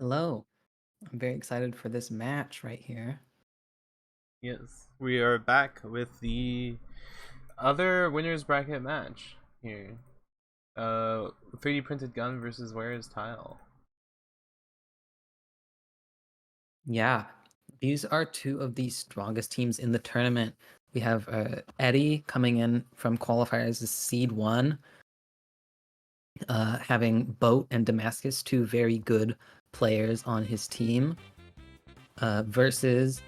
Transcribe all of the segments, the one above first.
Hello. I'm very excited for this match right here. Yes, we are back with the other winners bracket match here. 3D printed gun versus Where is Tile. Yeah, these are two of the strongest teams in the tournament. We have Eddie coming in from qualifiers as seed 1, having Boat and Damascus, two very good players on his team, versus,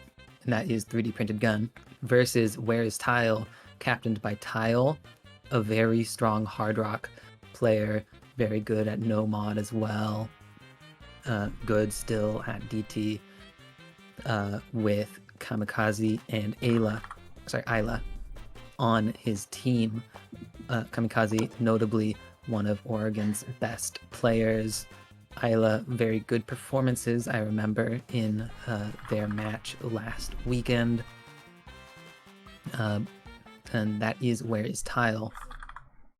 and that is 3D printed gun, versus Where is Tile, captained by Tile, a very strong hard rock player, very good at no mod as well. Good still at DT, with Kamikaze and Ayla on his team. Kamikaze, notably one of Oregon's best players. Ayla, very good performances, I remember, in their match last weekend. And that is Where is Tile.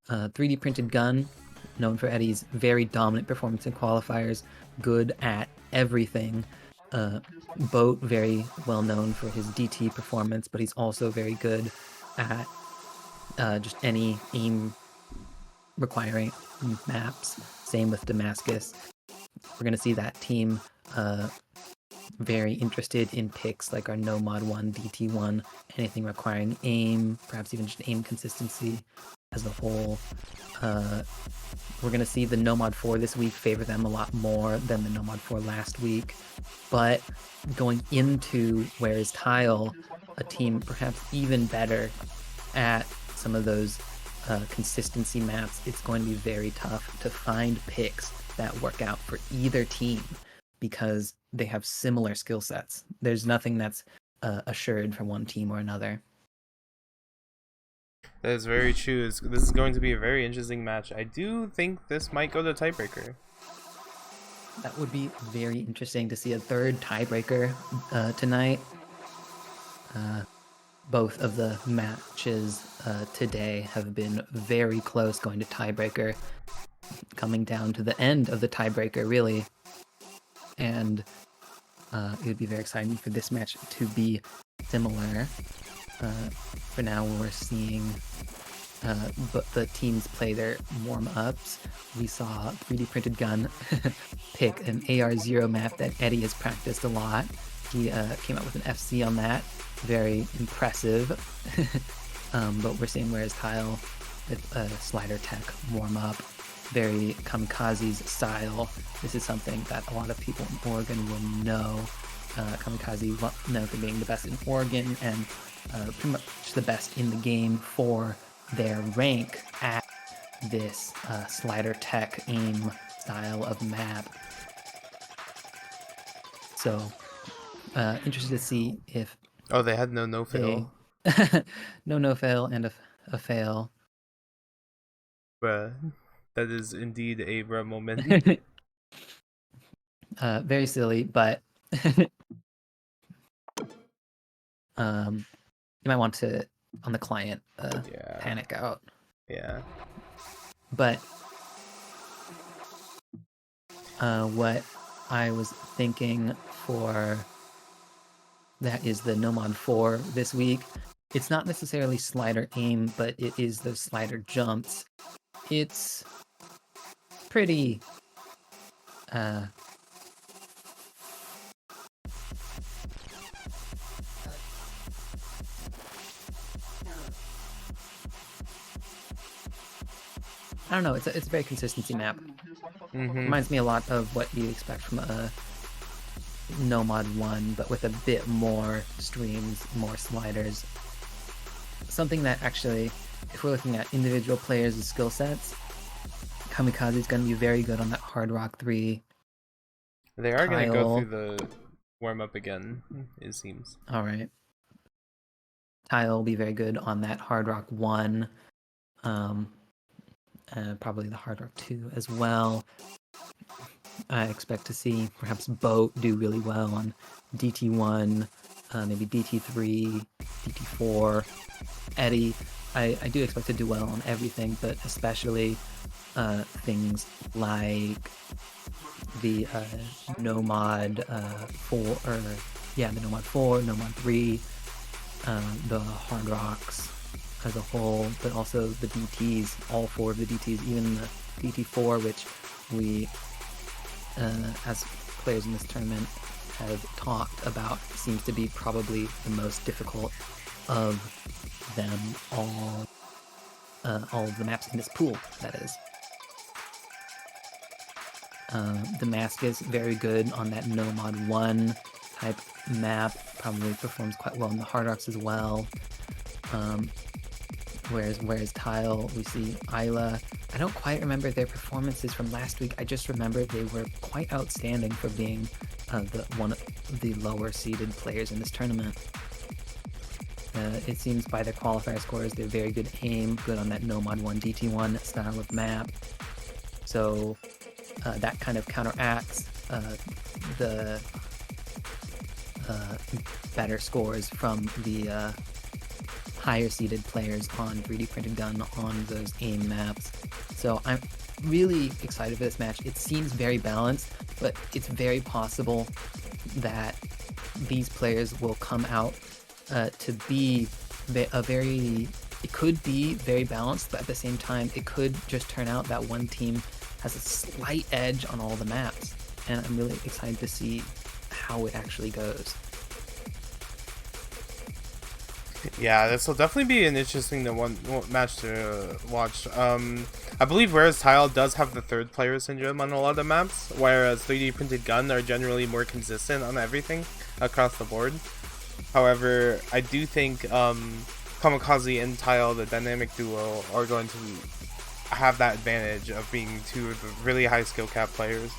3D printed gun, known for Eddie's very dominant performance in qualifiers, good at everything. Boat, very well known for his DT performance, but he's also very good at just any aim requiring maps. Same with Damascus. We're going to see that team very interested in picks like our No Mod 1, DT 1, anything requiring aim, perhaps even just aim consistency as a whole. We're going to see the No Mod 4 this week favor them a lot more than the No Mod 4 last week. But going into Where is Tile, a team perhaps even better at some of those consistency maps, it's going to be very tough to find picks that work out for either team because they have similar skill sets. There's nothing that's assured for one team or another. That is very true. This is going to be a very interesting match. I do think this might go to tiebreaker. That would be very interesting to see a third tiebreaker tonight. Both of the matches today have been very close, going to tiebreaker, coming down to the end of the tiebreaker, really. And it would be very exciting for this match to be similar. For now, we're seeing the teams play their warm-ups. We saw 3D printed gun pick an AR0 map that Eddie has practiced a lot. He came out with an FC on that. Very impressive. But we're seeing Where is Tile with a slider tech warm-up. Very Kamikaze's style. This is something that a lot of people in Oregon will know. Kamikaze known for being the best in Oregon and pretty much the best in the game for their rank at this slider tech aim style of map. So interested to see if Oh, they had no fail. no fail and a fail. Bruh, that is indeed a bruh moment. Very silly, but you might want to, on the client, Yeah. panic out. Yeah. But what I was thinking for that is the No Mod 4 this week. It's not necessarily slider aim, but it is those slider jumps. It's pretty I don't know, it's a very consistency map. Reminds me a lot of what you expect from a No Mod 1, but with a bit more streams, more sliders. Something that actually, if we're looking at individual players' skill sets, Kamikaze is going to be very good on that Hard Rock 3. They are going to go through the warm-up again, it seems. Alright. Tile will be very good on that Hard Rock 1. Probably the Hard Rock 2 as well. I expect to see perhaps Boat do really well on DT1, maybe DT3, DT4. Eddie, I do expect to do well on everything, but especially things like the Nomad 4, or yeah, the Nomad 4, Nomad 3, the Hard Rocks as a whole, but also the DTs, all 4 of the DTs, even the DT4, which we, as players in this tournament, have talked about, seems to be probably the most difficult of them all of the maps in this pool, that is. The Mask is very good on that No Mod 1 type map, probably performs quite well in the Hard Rocks as well. Whereas Tile, we see Isla. I don't quite remember their performances from last week. I just remember they were quite outstanding for being one of the lower seeded players in this tournament. It seems by their qualifier scores, they're very good aim, good on that No Mod 1 DT1 style of map. So that kind of counteracts the better scores from the higher seeded players on 3D printed gun on those aim maps. So I'm really excited for this match. It seems very balanced, but it's very possible that these players will come out to be it could be very balanced, but at the same time it could just turn out that one team has a slight edge on all the maps, and I'm really excited to see how it actually goes. Yeah, this will definitely be an interesting match to watch. I believe whereas Tile does have the third player syndrome on a lot of the maps, whereas 3D printed gun are generally more consistent on everything across the board. However, I do think Kamikaze and Tile, the dynamic duo, are going to have that advantage of being 2 of the really high skill cap players.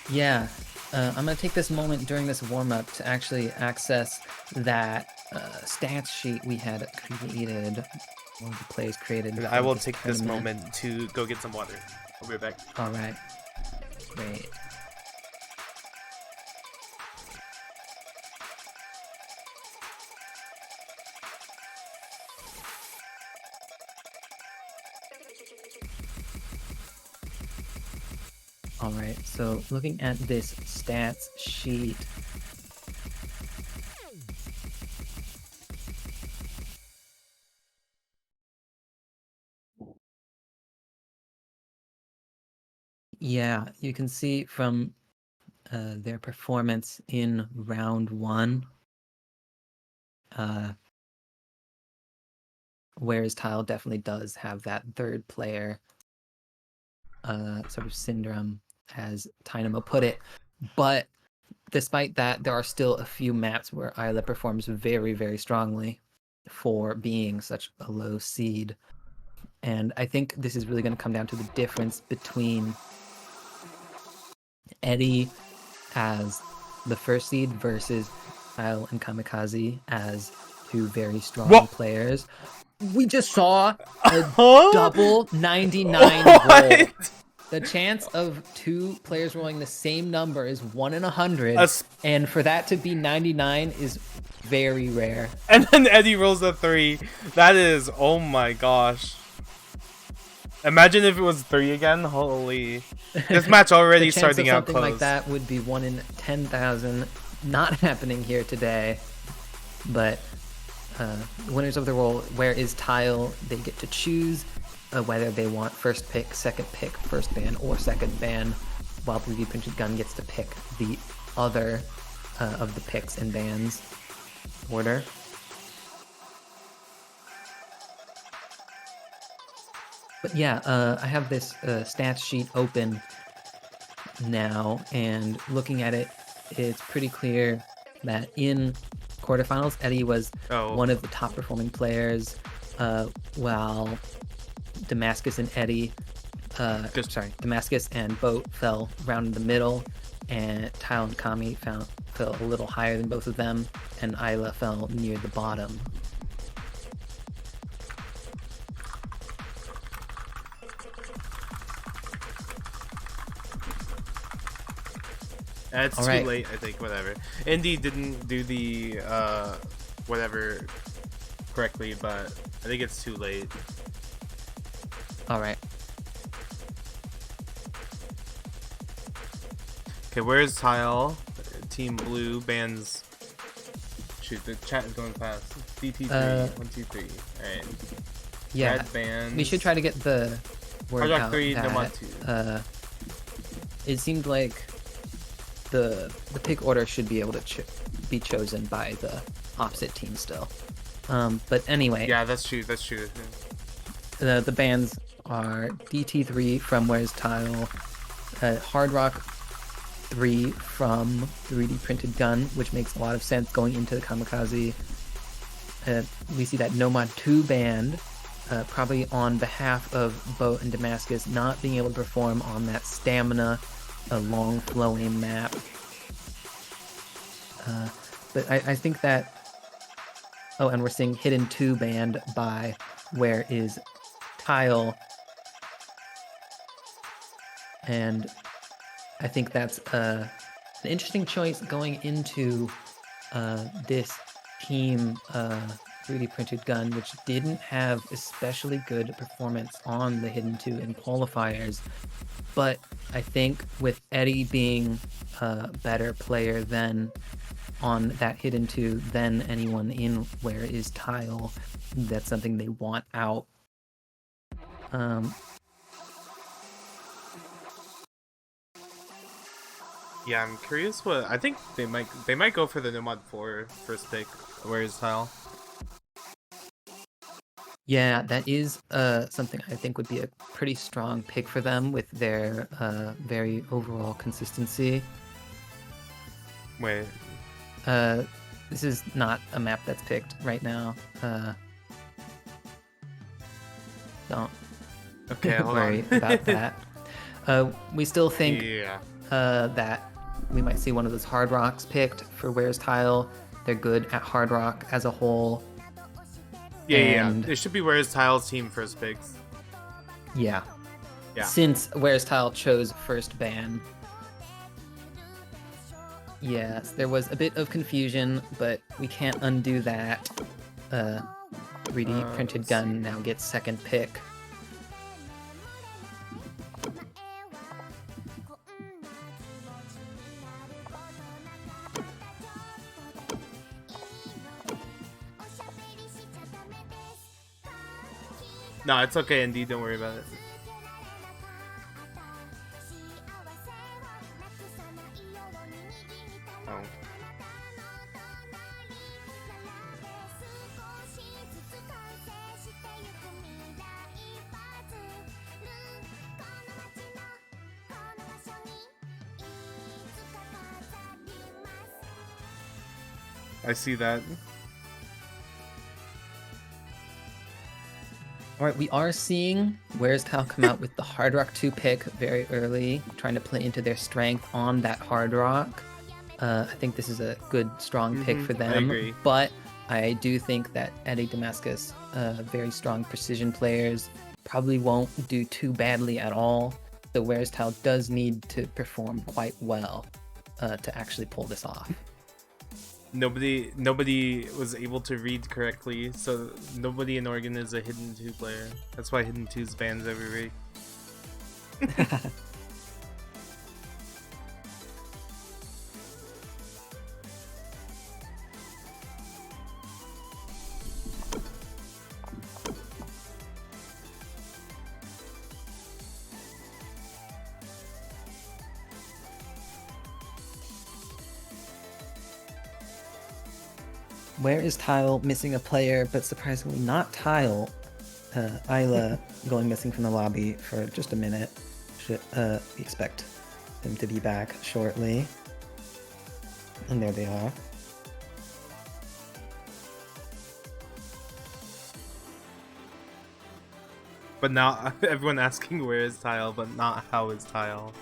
Yeah. I'm going to take this moment during this warm-up to actually access that stats sheet we had created, one of the players created. And I will take this moment to go get some water. I'll be back. Alright. Great. Alright, so looking at this stats sheet, yeah, you can see from their performance in round 1, whereas Tile definitely does have that third player sort of syndrome, as Dynamo put it. But despite that, there are still a few maps where Isla performs very, very strongly for being such a low seed. And I think this is really going to come down to the difference between Eddie as the first seed versus Tile and Kamikaze as 2 very strong players. We just saw a double 99 roll. The chance of 2 players rolling the same number is 1 in 100, and for that to be 99 is very rare. And then Eddie rolls a 3. That is, oh my gosh. Imagine if it was 3 again. Holy. This match already starting out close. Something like that would be 1 in 10,000. not happening here today. But winners of the roll, where is Tile? They get to choose whether they want first pick, first ban, or second ban, while 3D Printed Gun gets to pick the other of the picks and bans order. But yeah, I have this stats sheet open now, and looking at it, it's pretty clear that in quarterfinals, Eddie was one of the top performing players, while Damascus and Eddie, Damascus and Boat fell round in the middle, and Tile and Kami fell a little higher than both of them, and Isla fell near the bottom. It's too late, I think. Whatever. Indy didn't do the whatever correctly, but I think it's too late. All right. Okay, where's Tile? Team Blue bans. Shoot, the chat is going fast. DT3, 1, 2, 3. Alright. Yeah. Red bans. We should try to get the word out 3, that, it seemed like the pick order should be able to be chosen by the opposite team still. But anyway. Yeah, that's true. That's true. The bans are DT3 from Where's Tile, Hard Rock 3 from 3D Printed Gun, which makes a lot of sense going into the Kamikaze. We see that Nomad 2 banned, probably on behalf of Boat and Damascus not being able to perform on that stamina, a long flowing map. But I think that... Oh, and we're seeing Hidden 2 banned by Where Is Tile. And I think that's an interesting choice going into this team 3D Printed Gun, which didn't have especially good performance on the Hidden 2 in qualifiers. But I think with Eddie being a better player than on that Hidden 2 than anyone in Where Is Tile, that's something they want out. Yeah, I'm curious what I think they might go for the Nomad 4 first pick. Where is Tile? Yeah, that is something I think would be a pretty strong pick for them with their very overall consistency. Wait. This is not a map that's picked right now. Don't worry about that. We still think that we might see one of those Hard Rocks picked for Where's Tile. They're good at Hard Rock as a whole. Yeah. It should be Where's Tile's team first picks. Yeah. Since Where's Tile chose first ban. Yes, there was a bit of confusion, but we can't undo that. 3D Printed Gun now gets second pick. No, it's okay, Indeed. Don't worry about it. Oh. I see that. Alright, we are seeing Where's Tile come out with the Hard Rock 2 pick very early, trying to play into their strength on that Hard Rock. I think this is a good, strong pick for them. I agree. But I do think that Eddie Damascus, very strong precision players, probably won't do too badly at all. So Where's Tile does need to perform quite well to actually pull this off. Nobody was able to read correctly, so nobody in Oregon is a Hidden 2 player. That's why Hidden 2's bans every week. Where is Tile missing a player, but surprisingly not Tile. Isla going missing from the lobby for just a minute. Should expect them to be back shortly. And there they are. But now everyone asking where is Tile, but not how is Tile.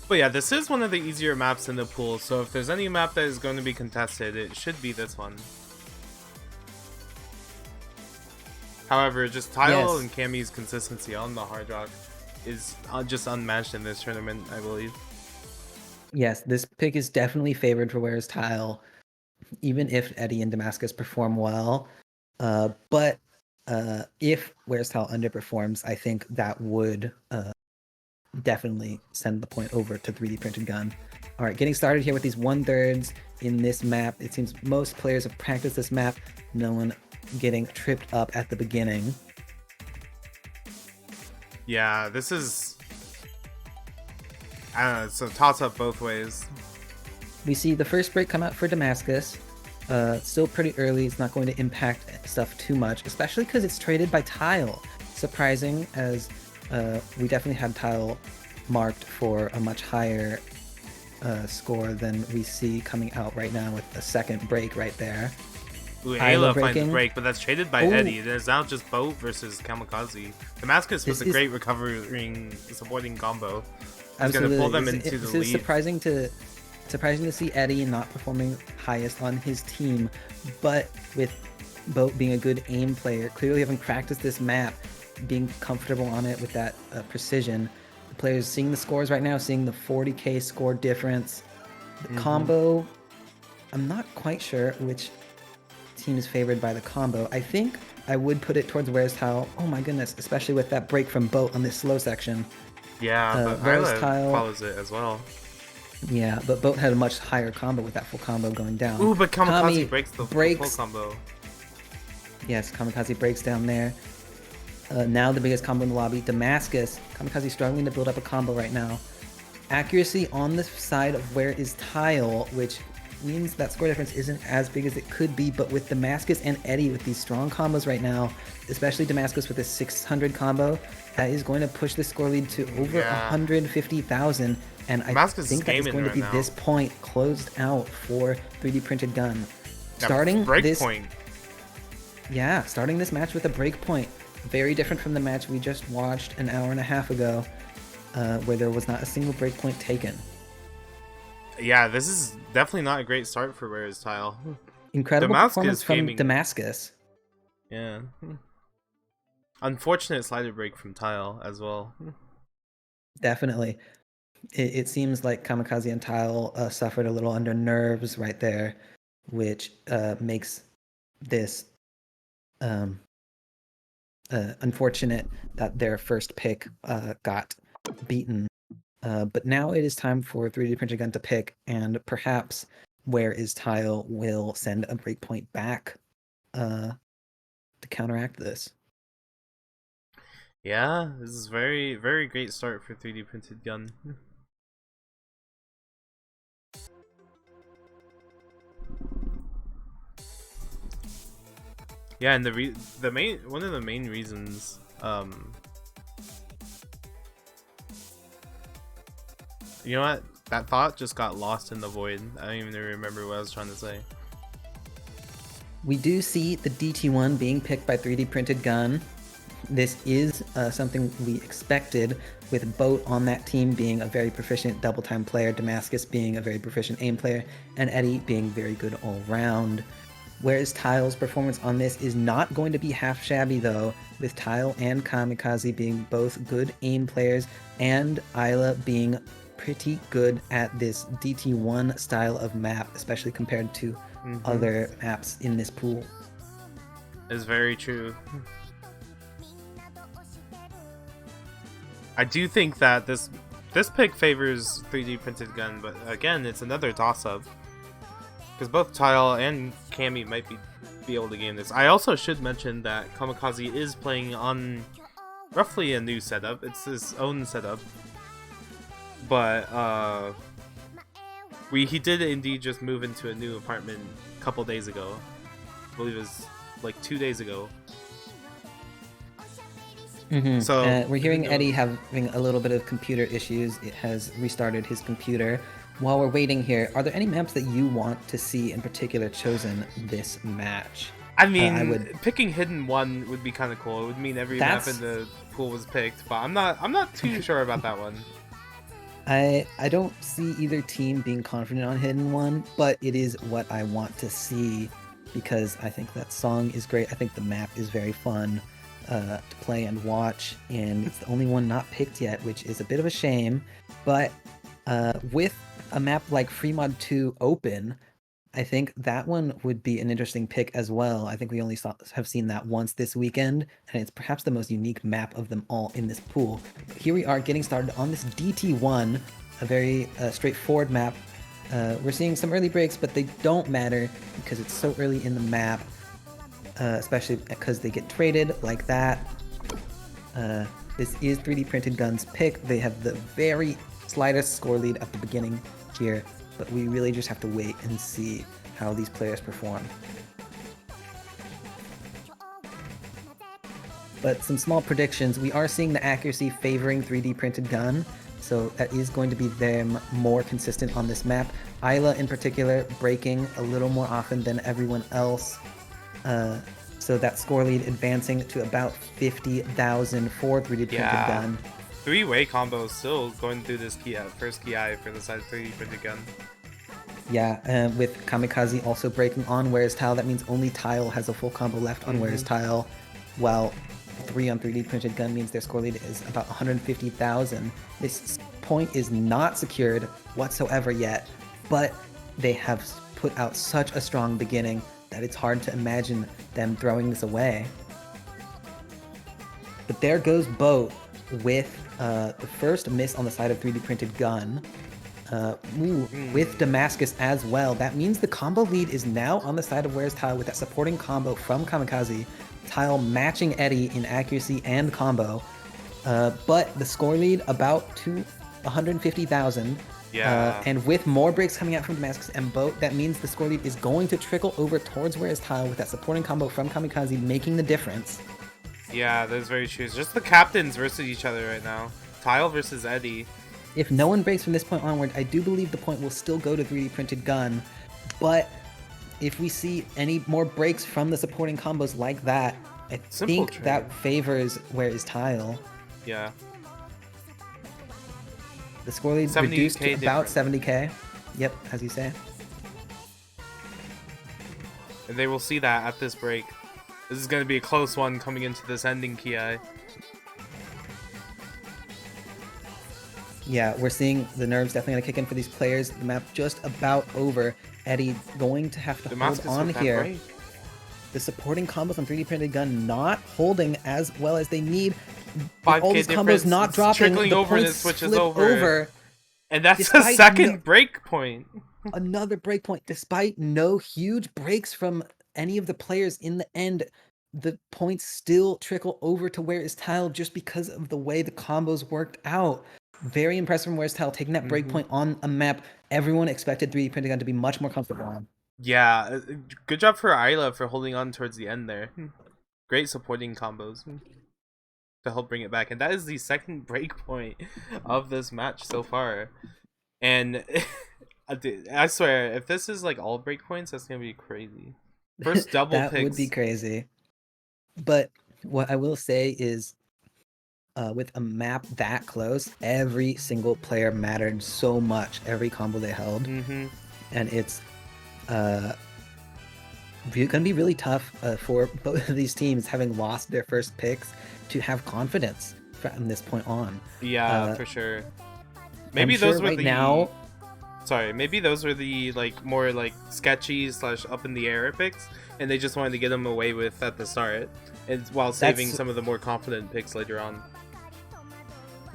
But yeah, this is one of the easier maps in the pool, so if there's any map that is going to be contested, it should be this one. However, just Tile and Cammy's consistency on the Hard Rock is just unmatched in this tournament, I believe. Yes, this pick is definitely favored for Where's Tile, even if Eddie and Damascus perform well. But if Where's Tile underperforms, I think that would definitely send the point over to 3D Printed Gun. All right, getting started here with these 1/3 in this map. It seems most players have practiced this map. No one getting tripped up at the beginning. Yeah, this is... I don't know, it's a toss-up both ways. We see the first break come out for Damascus. Still pretty early. It's not going to impact stuff too much, especially because it's traded by Tile. Surprising, as we definitely had Tile marked for a much higher score than we see coming out right now with a second break right there. Ooh, Ayla finds a break, but that's traded by Eddie. There's now just Boat versus Kamikaze. Damascus was a great recovering, supporting combo. He's going to pull them into the lead. It's surprising to see Eddie not performing highest on his team, but with Boat being a good aim player, clearly having practiced this map, being comfortable on it with that precision. The players seeing the scores right now, seeing the 40k score difference. The combo, I'm not quite sure which team is favored by the combo. I think I would put it towards Where's Tile. Oh my goodness, especially with that break from Boat on this slow section. Yeah, but Where's Tile follows it as well. Yeah, but Boat had a much higher combo with that full combo going down. Ooh, but Kamikaze breaks the full combo. Yes, Kamikaze breaks down there. Now the biggest combo in the lobby, Damascus. Kamikaze struggling to build up a combo right now. Accuracy on the side of Where is Tile, which means that score difference isn't as big as it could be, but with Damascus and Eddie with these strong combos right now, especially Damascus with a 600 combo, that is going to push the score lead to over 150,000, and I think that is going to be this point closed out for 3D Printed Gun. Starting this match with a break point. Very different from the match we just watched an hour and a half ago, where there was not a single breakpoint taken. Yeah, this is definitely not a great start for Where is Tile. Incredible performance from Damascus. Yeah. Unfortunate slider break from Tile as well. Definitely. It seems like Kamikaze and Tile suffered a little under nerves right there, which makes this unfortunate that their first pick got beaten. But now it is time for 3D Printed Gun to pick, and perhaps Where is Tile will send a breakpoint back to counteract this. Yeah, this is very, very great start for 3D Printed Gun. Yeah, and one of the main reasons you know what? That thought just got lost in the void. I don't even remember what I was trying to say. We do see the DT1 being picked by 3D Printed Gun. This is something we expected, with Boat on that team being a very proficient double time player, Damascus being a very proficient aim player, and Eddie being very good all round. Whereas Tile's performance on this is not going to be half shabby though, with Tile and Kamikaze being both good aim players, and Isla being pretty good at this DT1 style of map, especially compared to other maps in this pool. It's very true. I do think that this pick favors 3D Printed Gun, but again, it's another toss-up. Because both Tile and Cammy might be able to game this. I also should mention that Kamikaze is playing on roughly a new setup. It's his own setup, but he did indeed just move into a new apartment a couple days ago. I believe it was like 2 days ago. So We're who hearing knows? Eddie having a little bit of computer issues. It has restarted his computer. While we're waiting here, are there any maps that you want to see in particular chosen this match? I mean, I would. picking hidden one would be kind of cool. It would mean every map in That's. the pool was picked, but I'm not too sure about that one. I don't see either team being confident on hidden one, but it is what I want to see because I think that song is great. I think the map is very fun to play and watch, and it's the only one not picked yet, which is a bit of a shame. But with a map like Fremod 2 open, I think that one would be an interesting pick as well. I think we only have seen that once this weekend, and it's perhaps the most unique map of them all in this pool. Here we are getting started on this DT1, a very straightforward map. We're seeing some early breaks, but they don't matter because it's so early in the map, especially because they get traded like that. This is 3D Printed Gun's pick. They have the very slightest score lead at the beginning here, but we really just have to wait and see how these players perform. But some small predictions. We are seeing the accuracy favoring 3D Printed Gun, so that is going to be them more consistent on this map. Isla in particular breaking a little more often than everyone else. So that score lead advancing to about 50,000 for 3D Printed Gun. Three-way combo still going through this first KI for the side of 3D Printed Gun. Yeah, with Kamikaze also breaking on Where's Tile, that means only Tile has a full combo left on Where's Tile, while 3 on 3D Printed Gun means their score lead is about 150,000. This point is not secured whatsoever yet, but they have put out such a strong beginning that it's hard to imagine them throwing this away. But there goes Boat with the first miss on the side of 3D Printed Gun. With Damascus as well. That means the combo lead is now on the side of Where's Tile with that supporting combo from Kamikaze. Tile matching Eddie in accuracy and combo. But the score lead about to 150,000. Yeah. And with more breaks coming out from Damascus and Boat, that means the score lead is going to trickle over towards Where's Tile with that supporting combo from Kamikaze making the difference. Yeah, that's very true. It's just the captains versus each other right now. Tile versus Eddie. If no one breaks from this point onward, I do believe the point will still go to 3D Printed Gun. But if we see any more breaks from the supporting combos like that, I think that favors Where Is Tile. Yeah. The score lead reduced to about 70k. Yep, as you say. And they will see that at this break. This is going to be a close one coming into this ending Ki. Yeah, we're seeing the nerves definitely going to kick in for these players. The map just about over. Eddie going to have to hold on here. The supporting combos on 3D Printed Gun not holding as well as they need. All these combos not dropping. Trickling the over and it points switches flip over. And that's a second break point. Another break point. Despite no huge breaks from any of the players in the end, the points still trickle over to Where Is Tile just because of the way the combos worked out. Very impressive from Where's Tile taking that breakpoint on a map everyone expected 3D Printed Gun to be much more comfortable on. Yeah, good job for Isla for holding on towards the end there. Great supporting combos to help bring it back. And that is the second breakpoint of this match so far. And I swear, if this is like all breakpoints, that's going to be crazy. First double that picks. Would be crazy. But what I will say is, with a map that close, every single player mattered so much. Every combo they held, and it's going to be really tough for both of these teams, having lost their first picks, to have confidence from this point on. Yeah, for sure. Maybe those were now. Sorry, maybe those were the more sketchy / up in the air picks, and they just wanted to get them away with at the start, and while saving some of the more confident picks later on.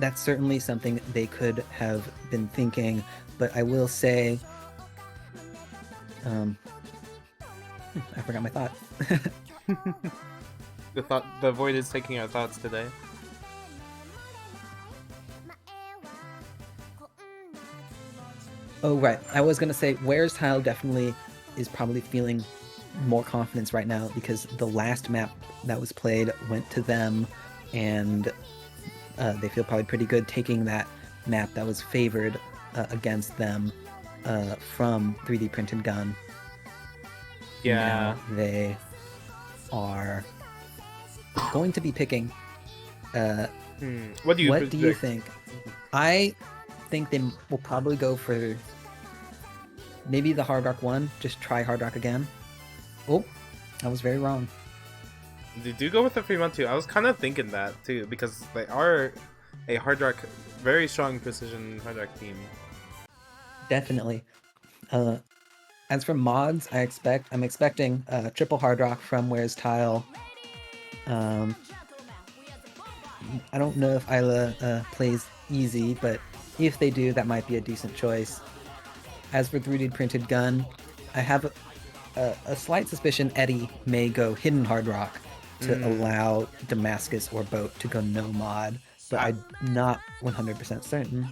That's certainly something they could have been thinking, but I will say, I forgot my thought. The void is taking our thoughts today. Oh, right. I was going to say, Where's Tile definitely is probably feeling more confidence right now because the last map that was played went to them, and they feel probably pretty good taking that map that was favored against them from 3D Printed Gun. Yeah. Now they are going to be picking. What do you What do you predict? think? I think they will probably go for maybe the Hard Rock one. Just try Hard Rock again. Oh, I was very wrong. They do go with the Fremont too. I was kind of thinking that too because they are a hard rock, very strong precision hard rock team. Definitely. As for mods, I'm expecting triple Hard Rock from Where's Tile. Um, I don't know if Isla plays easy, but if they do, that might be a decent choice. As for 3D Printed Gun, I have a slight suspicion Eddie may go Hidden Hard Rock to allow Damascus or Boat to go no mod, but I'm not 100% certain.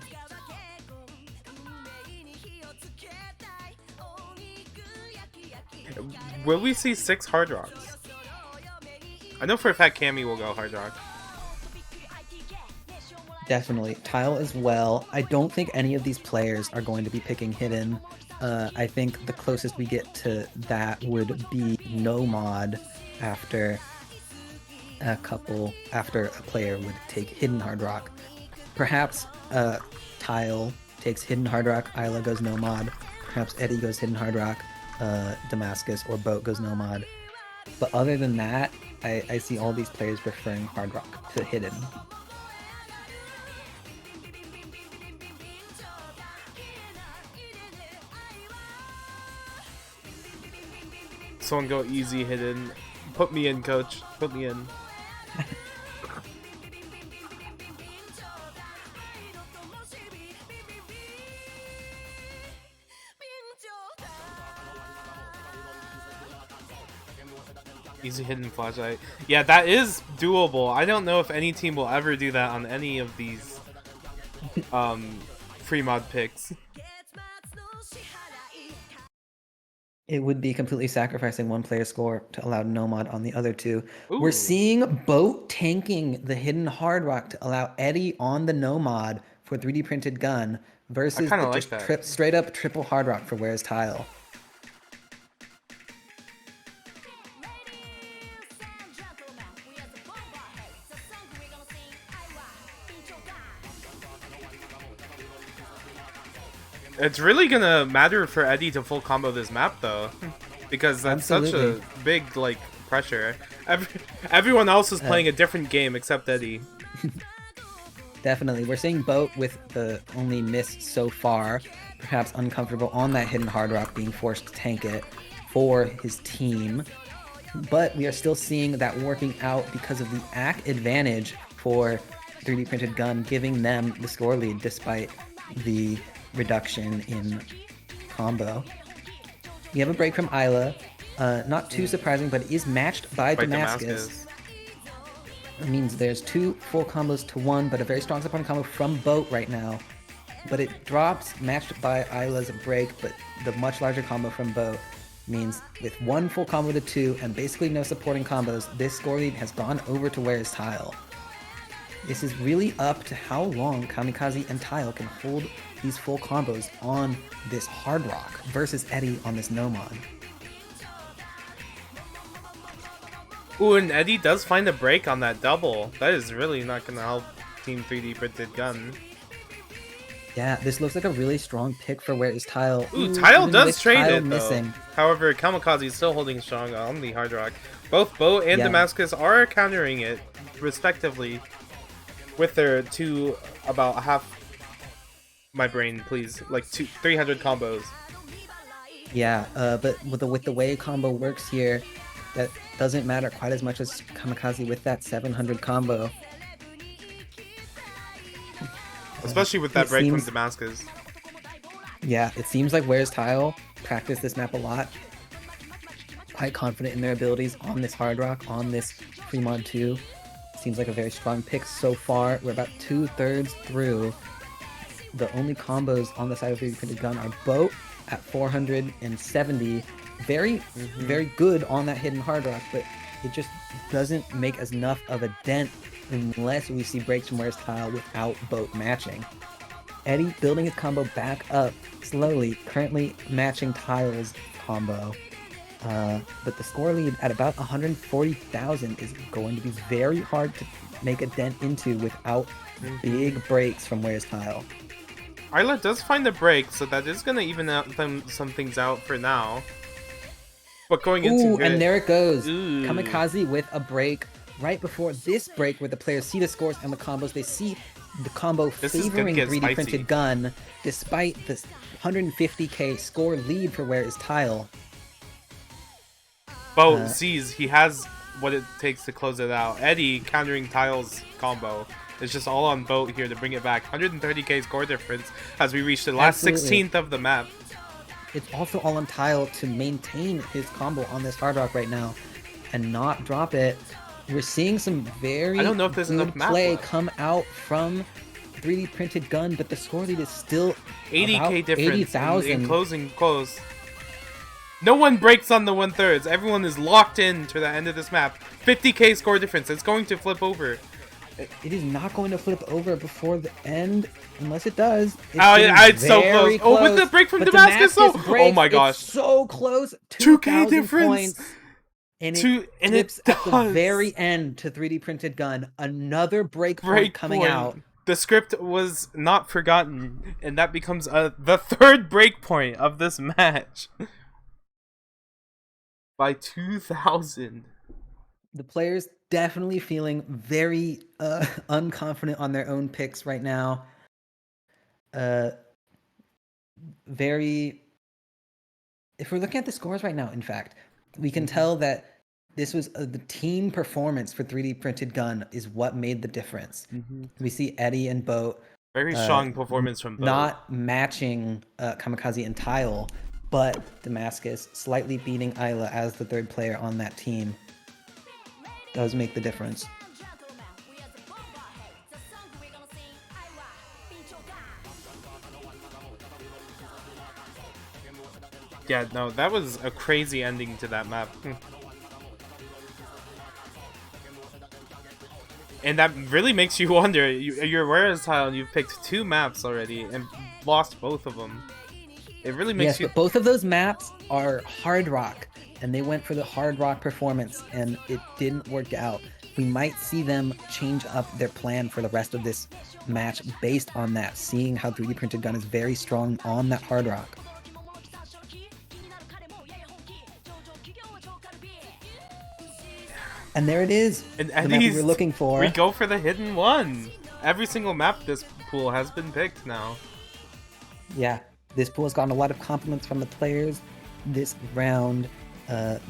Will we see 6 hard rocks? I know for a fact Cammy will go hard rock. Definitely. Tile as well. I don't think any of these players are going to be picking Hidden. I think the closest we get to that would be no mod after after a player would take Hidden Hard Rock. Perhaps Tile takes Hidden Hard Rock, Isla goes no mod. Perhaps Eddie goes Hidden Hard Rock, Damascus or Boat goes no mod. But other than that, I see all these players preferring Hard Rock to Hidden. Someone go easy hidden. Put me in, coach. Put me in. Easy hidden flashlight. Yeah, that is doable. I don't know if any team will ever do that on any of these free mod picks. It would be completely sacrificing one player's score to allow no mod on the other two. Ooh. We're seeing Boat tanking the Hidden Hard Rock to allow Eddie on the no mod for 3D Printed Gun versus kinda the like just that. straight up triple Hard Rock for Where's Tile. It's really gonna matter for Eddie to full combo this map though, because that's Absolutely. such a big like pressure. Everyone else is playing a different game except Eddie. Definitely. We're seeing Boat with the only miss so far, perhaps uncomfortable on that Hidden Hard Rock, being forced to tank it for his team. But we are still seeing that working out because of the AC advantage for 3D Printed Gun, giving them the score lead despite the reduction in combo. We have a break from Isla. Not too surprising, but it is matched by Damascus. It means there's 2 full combos to 1, but a very strong supporting combo from Boat right now. But it drops, matched by Isla's break, but the much larger combo from Boat means with 1 full combo to 2 and basically no supporting combos, this score lead has gone over to Where's Tile. This is really up to how long Kamikaze and Tile can hold these full combos on this Hard Rock versus Eddie on this no mod. Ooh, and Eddie does find a break on that double. That is really not gonna help Team 3D Printed Gun. Yeah, this looks like a really strong pick for Where's Tile. Ooh, Tile does trade Tile it missing. though. However, Kamikaze is still holding strong on the Hard Rock. Both Boat and Damascus are countering it, respectively, with their 2 about half my brain, please, like 300 combos. Yeah, but with the way combo works here, that doesn't matter quite as much as Kamikaze with that 700 combo. Especially with that break from Damascus. Yeah, it seems like Where's Tile practice this map a lot. Quite confident in their abilities on this Hard Rock, on this Fremont 2. Seems like a very strong pick so far. We're about 2/3 through. the only combos on the side of 3D printed gun are boat at 470. Very good on that hidden hard rock, but it just doesn't make as enough of a dent unless we see breaks from Where's Tile without boat matching. Eddie building his combo back up slowly, currently matching Tile's combo. But the score lead at about 140,000 is going to be very hard to make a dent into without big breaks from Where's Tile. Isla does find a break, so that is going to even out some things out for now. But going into and there it goes. Ooh. Kamikaze with a break right before this break where the players see the scores and the combos. They see the combo favoring 3D printed gun despite this 150k score lead for Where Is Tile. Boat sees he has what it takes to close it out. Eddie countering Tile's combo. It's just all on Boat here to bring it back. 130k score difference as we reach the last 16th of the map. It's also all on Tile to maintain his combo on this hard rock right now and not drop it. We're seeing some very I don't know if there's enough map play left. come out from 3D printed gun, but the score lead is still 80k difference 80,000 in closing close. No one breaks on the 1/3. Everyone is locked in to the end of this map. 50k score difference. It's going to flip over. It is not going to flip over before the end, unless it does. It's so close. Oh, with the break from Damascus, oh my gosh, it's so close. 2k difference. Points, and it flips at the very end to 3D printed gun. Another break point coming out. The script was not forgotten, and that becomes the third break point of this match. By 2,000. The players definitely feeling very unconfident on their own picks right now. If we're looking at the scores right now, in fact, we can tell that this was the team performance for 3D printed gun is what made the difference. We see Eddie and Boat very strong performance from Boat. Not matching Kamikaze and Tile, but Damascus slightly beating Isla as the third player on that team does make the difference. Yeah, no, that was a crazy ending to that map. And that really makes you wonder, you're Where's Tile and you've picked 2 maps already and lost both of them. It really makes you... But both of those maps are hard rock, and they went for the hard rock performance, and it didn't work out. We might see them change up their plan for the rest of this match based on that, seeing how 3D printed gun is very strong on that hard rock. And there it is, the map we were looking for. We go for the hidden one. Every single map this pool has been picked now. Yeah, this pool has gotten a lot of compliments from the players this round.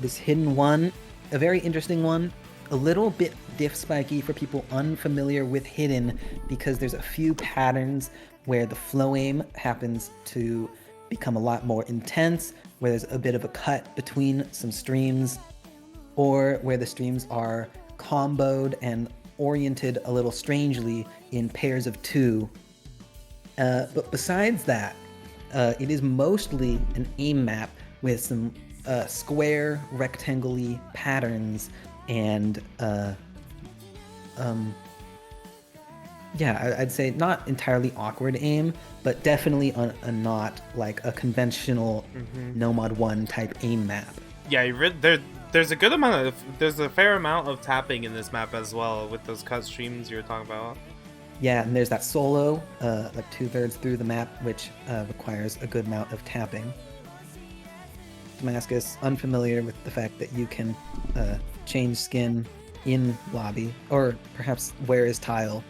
This hidden one, a very interesting one. A little bit diff spiky for people unfamiliar with hidden because there's a few patterns where the flow aim happens to become a lot more intense, where there's a bit of a cut between some streams, or where the streams are comboed and oriented a little strangely in pairs of 2. But besides that, it is mostly an aim map with some square, rectangle-y patterns and yeah, I'd say not entirely awkward aim, but definitely a not like a conventional Nomad 1 type aim map. Yeah, there's a good amount of, there's a fair amount of tapping in this map as well with those cut streams you were talking about. Yeah, and there's that solo, like 2/3 through the map, which requires a good amount of tapping. Damascus, unfamiliar with the fact that you can change skin in lobby, or perhaps Where Is Tile,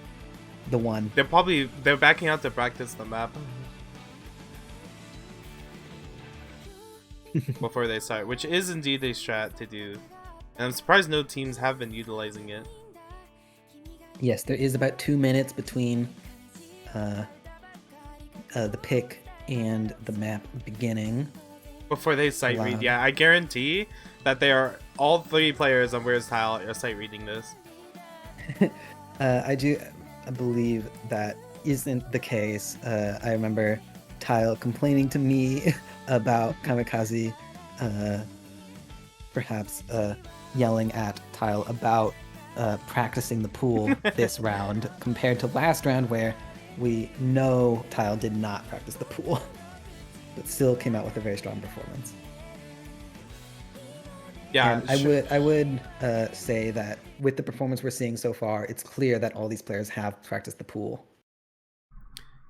the one. They're backing out to practice the map before they start, which is indeed a strat to do. And I'm surprised no teams have been utilizing it. Yes, there is about 2 minutes between the pick and the map beginning. Before they sight read, yeah, I guarantee that they are all 3 players on Where's Tile are sight reading this. I believe that isn't the case. I remember Tile complaining to me about Kamikaze, perhaps yelling at Tile about practicing the pool this round compared to last round where we know Tile did not practice the pool, but still came out with a very strong performance. Yeah, And I would say that with the performance we're seeing so far, it's clear that all these players have practiced the pool.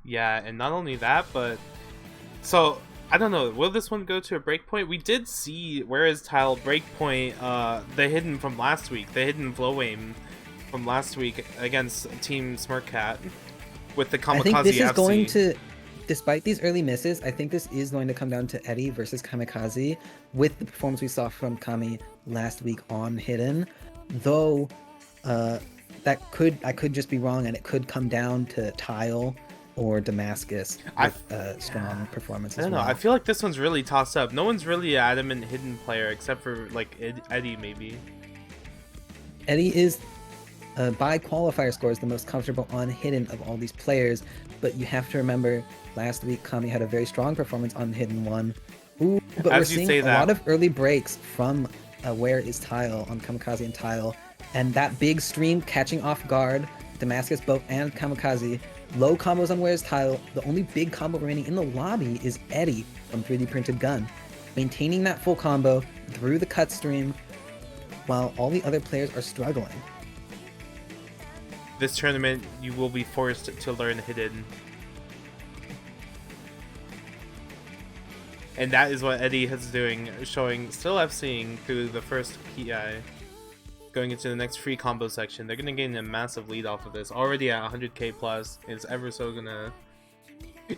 yeah, and not only that, but so I don't know. Will this one go to a breakpoint? We did see where is Tile breakpoint, the hidden from last week, the hidden flow aim from last week against Team Smirkcat with the Kamikaze I think this is FC. going to, despite these early misses, I think this is going to come down to Eddie versus Kamikaze with the performance we saw from Kami last week on Hidden. Though I could just be wrong, and it could come down to Tile or Damascus with strong performance I as don't know. well. I feel like this one's really tossed up. No one's really an adamant hidden player except for like Eddie maybe. Eddie is by qualifier scores the most comfortable on Hidden of all these players, but you have to remember last week Kami had a very strong performance on Hidden 1. Ooh, but we're seeing a lot of early breaks from Where is Tile on Kamikaze and Tile, and that big stream catching off guard Damascus, Boat, and Kamikaze. Low combos on Where is Tile. The only big combo remaining in the lobby is Eddie from 3D Printed Gun, maintaining that full combo through the cut stream while all the other players are struggling. This tournament, you will be forced to learn Hidden. And that is what Eddie is doing, still FCing through the first PI. Going into the next free combo section. They're going to gain a massive lead off of this. Already at 100k plus. It's ever so going to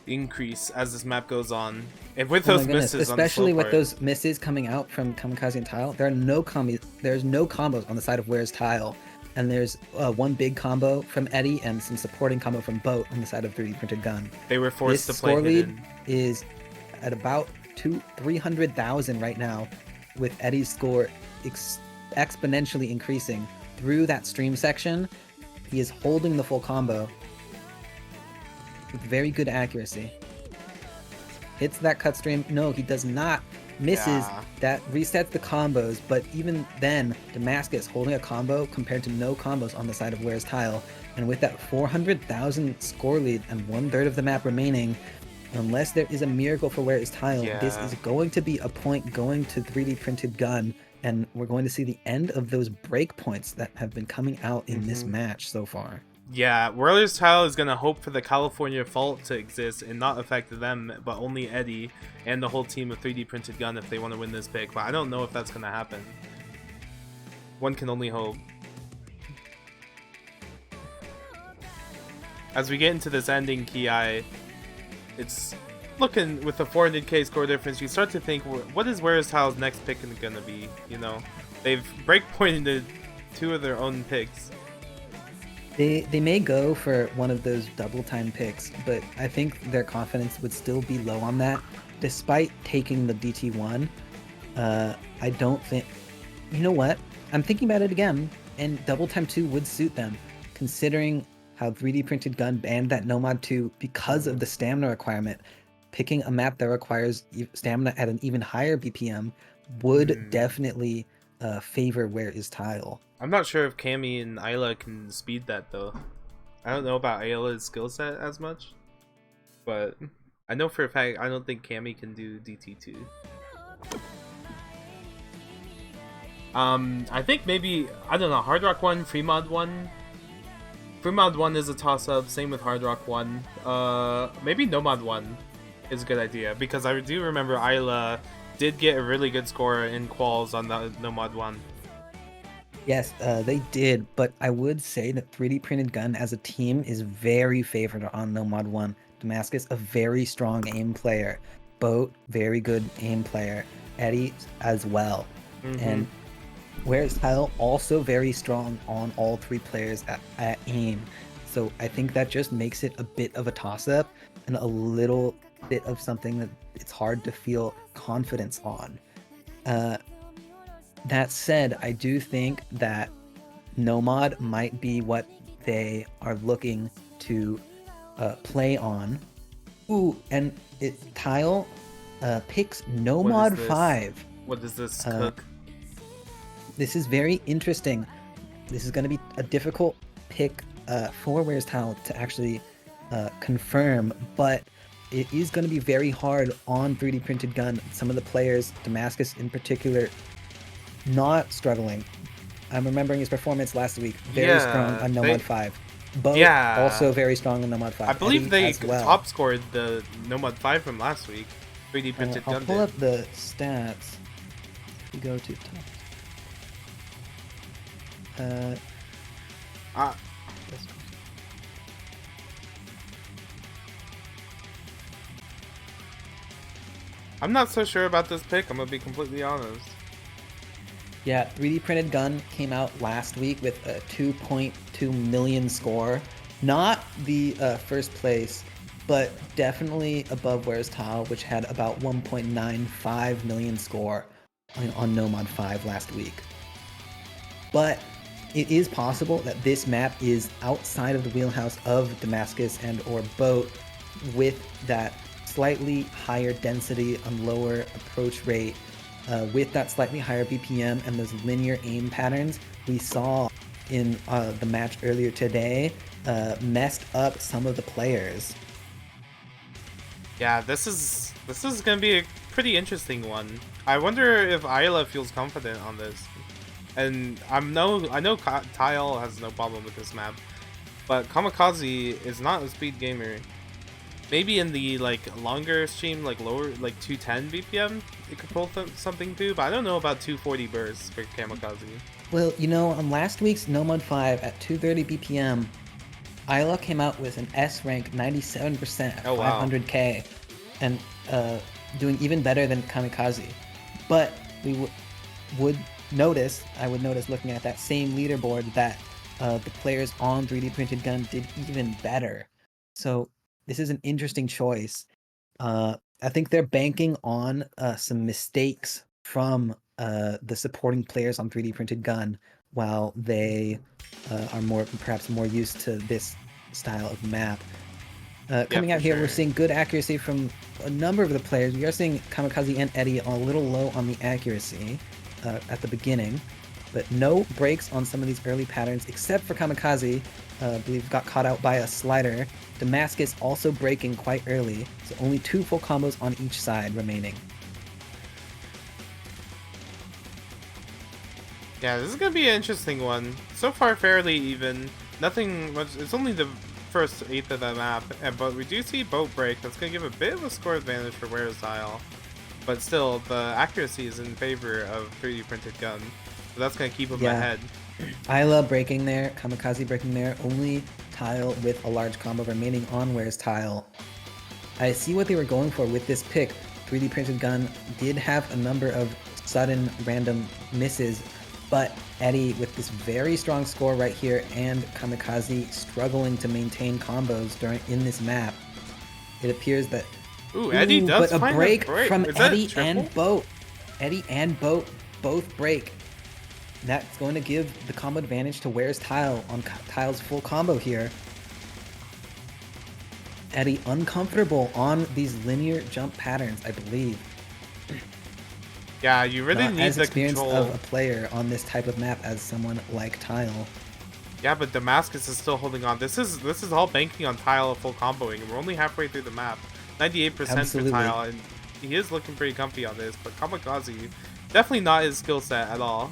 increase as this map goes on. And with those misses on the especially slow with part, those misses coming out from Kamikaze and Tile, there's no combos on the side of Where's Tile. And there's one big combo from Eddie and some supporting combo from Boat on the side of 3D Printed Gun. They were forced this to play score Hidden. lead is at about 300,000 right now, with Eddie's score exponentially increasing through that stream section. He is holding the full combo with very good accuracy. Hits that cut stream. No, he does not. Misses. Yeah. That resets the combos, but even then, Damascus holding a combo compared to no combos on the side of Where's Tile. And with that 400,000 score lead and 1/3 of the map remaining, unless there is a miracle for Where is Tile, this is going to be a point going to 3D Printed Gun, and we're going to see the end of those breakpoints that have been coming out in this match so far. Yeah, Where's Tile is going to hope for the California fault to exist and not affect them, but only Eddie and the whole team of 3D Printed Gun if they want to win this pick. But I don't know if that's going to happen. One can only hope. As we get into this ending Ki, it's looking with the 400k score difference, you start to think, what is Where's Tile's next pick going to be? You know, they've breakpointed 2 of their own picks. They may go for one of those double time picks, but I think their confidence would still be low on that, despite taking the DT1. I don't think... You know what? I'm thinking about it again, and double time 2 would suit them, considering how 3D Printed Gun banned that Nomad 2 because of the stamina requirement. Picking a map that requires stamina at an even higher BPM would definitely favor Where is Tile. I'm not sure if Cammy and Ayla can speed that though. I don't know about Ayla's skill set as much, but I know for a fact I don't think Cammy can do DT2. I think maybe, I don't know, Hard Rock 1, Free Mod 1. Free Mod 1 is a toss-up, same with Hard Rock 1. Maybe Nomad 1 is a good idea, because I do remember Ayla did get a really good score in quals on the Nomad 1. Yes, they did, but I would say that 3D Printed Gun as a team is very favored on Nomad 1. Damascus, a very strong aim player. Boat, very good aim player. Eddie as well. And Where's Tile, also very strong on all 3 players at aim. So I think that just makes it a bit of a toss-up and a little bit of something that it's hard to feel confidence on. That said, I do think that Nomad might be what they are looking to play on. Ooh, and Tile picks No What is Mod this? 5. What does this Uh, cook? this is very interesting. This is going to be a difficult pick for Where's Tile to actually confirm, but it is going to be very hard on 3D Printed Gun. Some of the players, Damascus in particular, not struggling. I'm remembering his performance last week. Very strong Yeah, on No Mod 5. Boat yeah. also very strong on No Mod I 5. believe Eddie they as well. top scored the Nomad 5 from last week. 3D printed I'll gun pull did. up the stats. We go to top. Uh, This- I'm not so sure about this pick, I'm gonna be completely honest. Yeah, 3D Printed Gun came out last week with a 2.2 million score. Not the first place, but definitely above Where's Tile, which had about 1.95 million score on No Mod 5 last week. But it is possible that this map is outside of the wheelhouse of Damascus and or Boat, with that slightly higher density and lower approach rate, with that slightly higher BPM and those linear aim patterns we saw in the match earlier today, messed up some of the players. Yeah, this is gonna be a pretty interesting one. I wonder if Isla feels confident on this. And I know Tile has no problem with this map, but Kamikaze is not a speed gamer. Maybe in the like longer stream, like lower, like 210 BPM, it could pull something too. But I don't know about 240 bursts for Kamikaze. Well, you know, on last week's No Mod 5 at 230 BPM, Isla came out with an S rank 97% at Oh, wow. 500k, and doing even better than Kamikaze. But we would notice, I would notice looking at that same leaderboard, that the players on 3D Printed Gun did even better. So this is an interesting choice. I think they're banking on some mistakes from the supporting players on 3D Printed Gun, while they are perhaps more used to this style of map. Yeah, Coming for out here, sure. we're seeing good accuracy from a number of the players. We are seeing Kamikaze and Eddie a little low on the accuracy at the beginning, but no breaks on some of these early patterns, except for Kamikaze. I believe got caught out by a slider. Damascus also breaking quite early, so only 2 full combos on each side remaining. Yeah, this is gonna be an interesting one. So far, fairly even. Nothing much. It's only the first eighth of the map, but we do see boat break. That's gonna give a bit of a score advantage for Where's Tile. But still, the accuracy is in favor of 3D printed gun, so that's gonna keep him ahead. Isla breaking there, Kamikaze breaking there, only Tile with a large combo remaining on Where's Tile. I see what they were going for with this pick. 3D Printed Gun did have a number of sudden random misses, but Eddie with this very strong score right here, and Kamikaze struggling to maintain combos in this map. It appears that Ooh, Eddie does but a find break a break. from Is that Eddie triple? and Boat. Eddie and Boat both break. That's going to give the combo advantage to Where's Tile on Tile's full combo here. Eddie uncomfortable on these linear jump patterns, I believe. Yeah, you really Not need as the experienced control. of a player on this type of map as someone like Tile. Yeah, but Damascus is still holding on. This is all banking on Tile full comboing, and we're only halfway through the map. 98% Absolutely. for Tile, and he is looking pretty comfy on this, but Kamikaze, definitely not his skill set at all.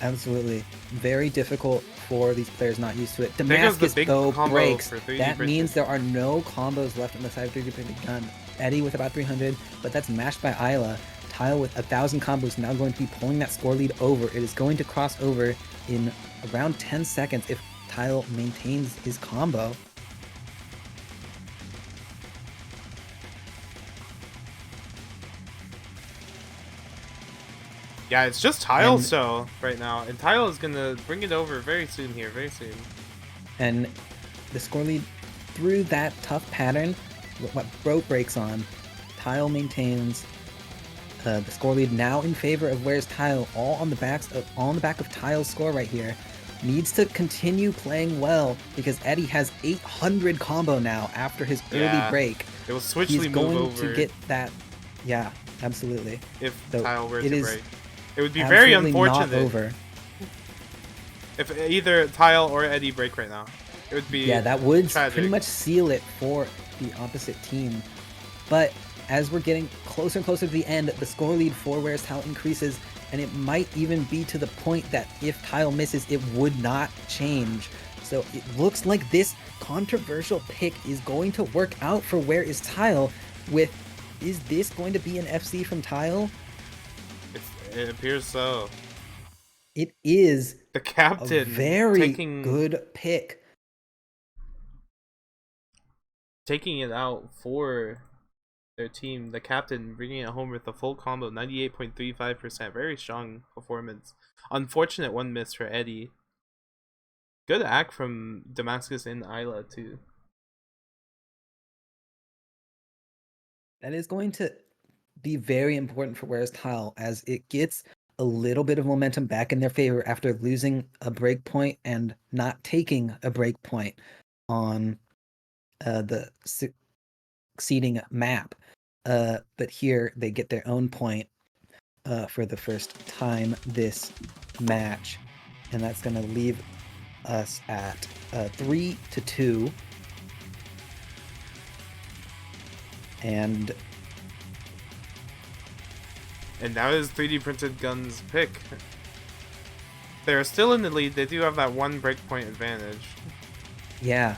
Absolutely. Very difficult for these players not used to it. There goes the Damascus, big though, combo breaks. for 3D That printed. means there are no combos left on the side of 3D Printed Gun. Eddie with about 300, but that's matched by Isla. Tile with 1,000 combos now going to be pulling that score lead over. It is going to cross over in around 10 seconds if Tile maintains his combo. Yeah, it's just Tile And- so right now, and Tile is gonna bring it over very soon here, very soon. And the score lead through that tough pattern, what Broke breaks on, Tile maintains the score lead now in favor of Where's Tile, all on the back of Tile's score right here. needs to continue playing well because Eddie has 800 combo now after his early Yeah. break. It will He's switchly move going to over get that. Yeah, absolutely. if So Tile were it to is break. It would be very absolutely not unfortunate over. if either Tile or Eddie break right now. It would be Yeah, that would pretty tragic. much seal it for the opposite team. But as we're getting closer and closer to the end, the score lead for Where's Tile increases, and it might even be to the point that if Tile misses, it would not change. So it looks like this controversial pick is going to work out for Where Is Tile with, is this going to be an FC from Tile? It appears so. It is The a captain very good pick. taking it out for their team. The captain bringing it home with a full combo, 98.35%. Very strong performance. Unfortunate one miss for Eddie. Good act from Damascus and Isla too. That is going to be very important for Where's Tile as it gets a little bit of momentum back in their favor after losing a break point and not taking a break point on the succeeding map. But here they get their own point for the first time this match, and that's going to leave us at 3-2. And that is 3D Printed Gun's pick. They're still in the lead. They do have that one breakpoint advantage. yeah,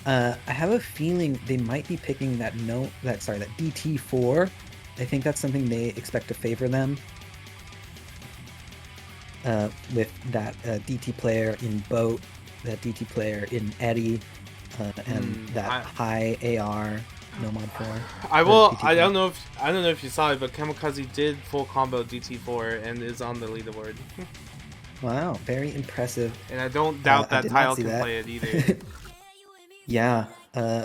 I have a feeling they might be picking that DT4. I think that's something they expect to favor them. With that DT player in Boat, that DT player in Eddie, and that high AR no mod 4. I don't know if you saw it, but Kamikaze did full combo DT4 and is on the leaderboard. Wow, very impressive. And I don't doubt that Tile can that. play it either. Yeah,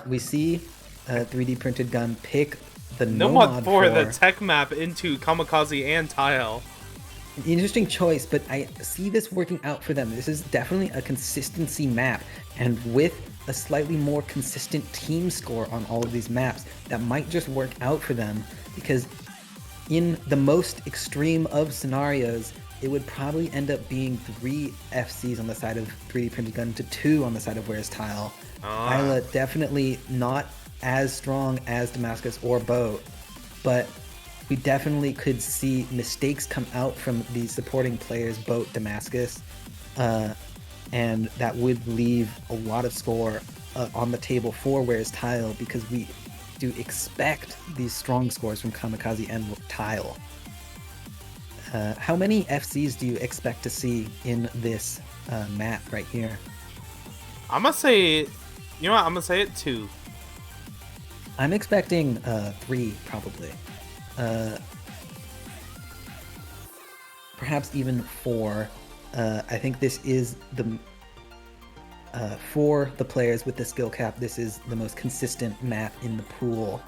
we see 3D Printed Gun pick the Nomad 4, the tech map into Kamikaze and Tile. An interesting choice, but I see this working out for them. This is definitely a consistency map, and with a slightly more consistent team score on all of these maps, that might just work out for them, because in the most extreme of scenarios, it would probably end up being 3 FCs on the side of 3D Printed Gun to 2 on the side of Where's Tile. Isla definitely not as strong as Damascus or Boat, but we definitely could see mistakes come out from these supporting players, Boat, Damascus, and that would leave a lot of score on the table for Where's Tile, because we do expect these strong scores from Kamikaze and Tile. How many FCs do you expect to see in this map right here? I'm gonna say, you know what? I'm gonna say it 2. I'm expecting 3 probably. Perhaps even 4. I think this is the for the players with the skill cap, this is the most consistent map in the pool,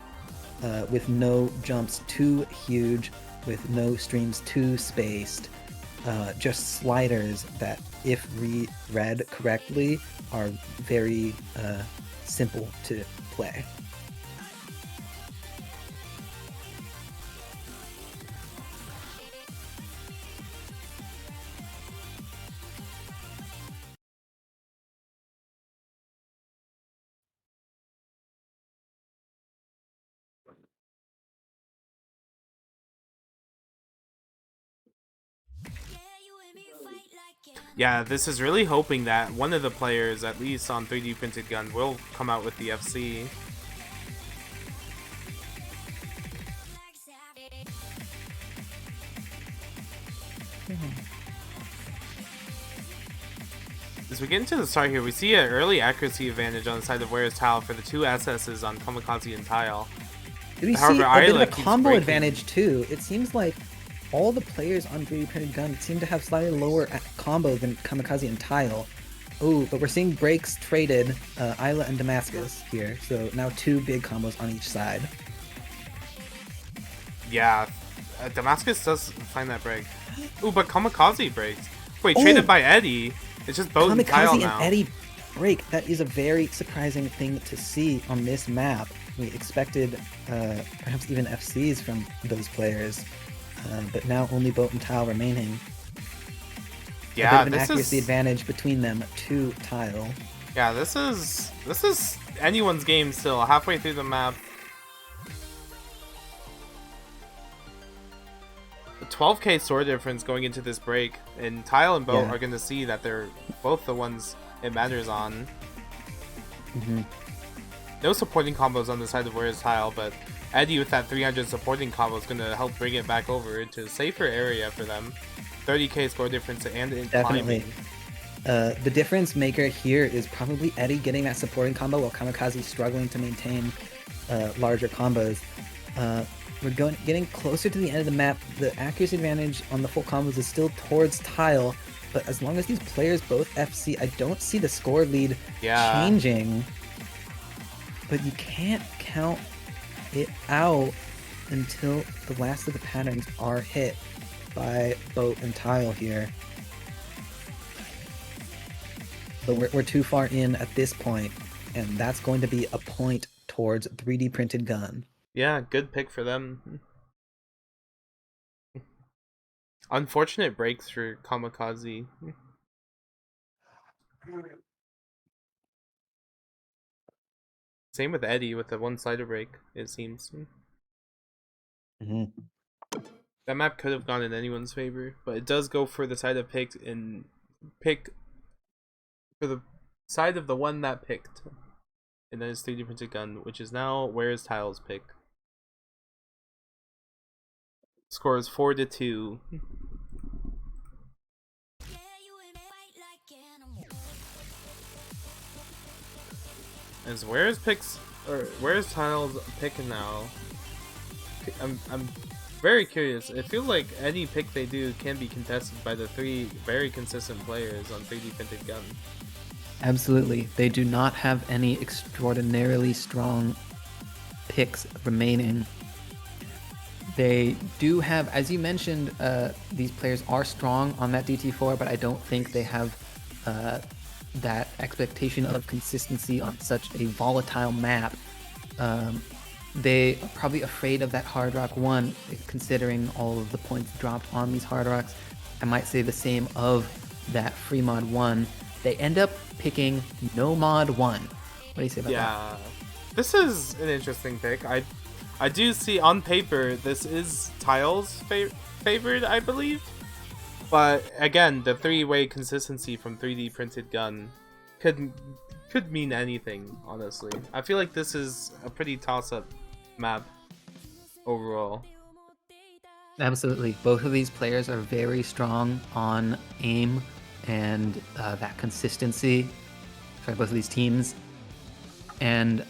with no jumps too huge, with no streams too spaced, just sliders that, if read correctly, are very simple to play. Yeah, this is really hoping that one of the players, at least on 3D Printed Gun, will come out with the FC. As we get into the start here, we see an early accuracy advantage on the side of Where's Tile for the 2 SSs on Kamikaze and Tile. We see a bit of a combo advantage too. It seems like all the players on 3D Printed Gun seem to have slightly lower combo than Kamikaze and Tile. Oh, but we're seeing breaks traded, Isla and Damascus here. So now 2 big combos on each side. Yeah, Damascus does find that break. Ooh, but Kamikaze breaks. Wait, traded by Eddie. It's just Boat and Tile Kamikaze and now. Eddie break. That is a very surprising thing to see on this map. We expected perhaps even FCs from those players, but now only Boat and Tile remaining. Yeah, a bit of an accuracy advantage between them to Tile. Yeah, this is anyone's game still. Halfway through the map. A 12k score difference going into this break, and Tile and Boat are going to see that they're both the ones it matters on. No supporting combos on the side of Where's Tile, but Eddie with that 300 supporting combo is going to help bring it back over into a safer area for them. 30k score difference and definitely. The difference maker here is probably Eddie getting that supporting combo while Kamikaze struggling to maintain larger combos. We're getting closer to the end of the map. The accuracy advantage on the full combos is still towards Tile, but as long as these players both FC, I don't see the score lead changing. But you can't count it out until the last of the patterns are hit by Boat and Tile here. But we're too far in at this point, and that's going to be a point towards 3D printed gun. Yeah, good pick for them. Unfortunate breaks for Kamikaze. Same with Eddie with the one-sided break, it seems. That map could have gone in anyone's favor, but it does go for the side of picked and pick for the side of the one that picked. And then it's 3D printed gun, which is now Where's Tile's pick. Score is 4-2. As Where's picks or Where's Tile's picking now? I'm very curious. It feels like any pick they do can be contested by the three very consistent players on 3D printed gun. Absolutely. They do not have any extraordinarily strong picks remaining. They do have, as you mentioned, these players are strong on that DT4, but I don't think they have that expectation of consistency on such a volatile map. They are probably afraid of that Hard Rock 1, considering all of the points dropped on these Hard Rocks. I might say the same of that Free Mod 1. They end up picking No Mod 1. What do you say about that? Yeah, this is an interesting pick. I do see on paper this is Tile's favored, I believe. But again, the three-way consistency from 3D printed gun could mean anything, honestly. I feel like this is a pretty toss-up map overall. Absolutely. Both of these players are very strong on aim and that consistency. Sorry, both of these teams. And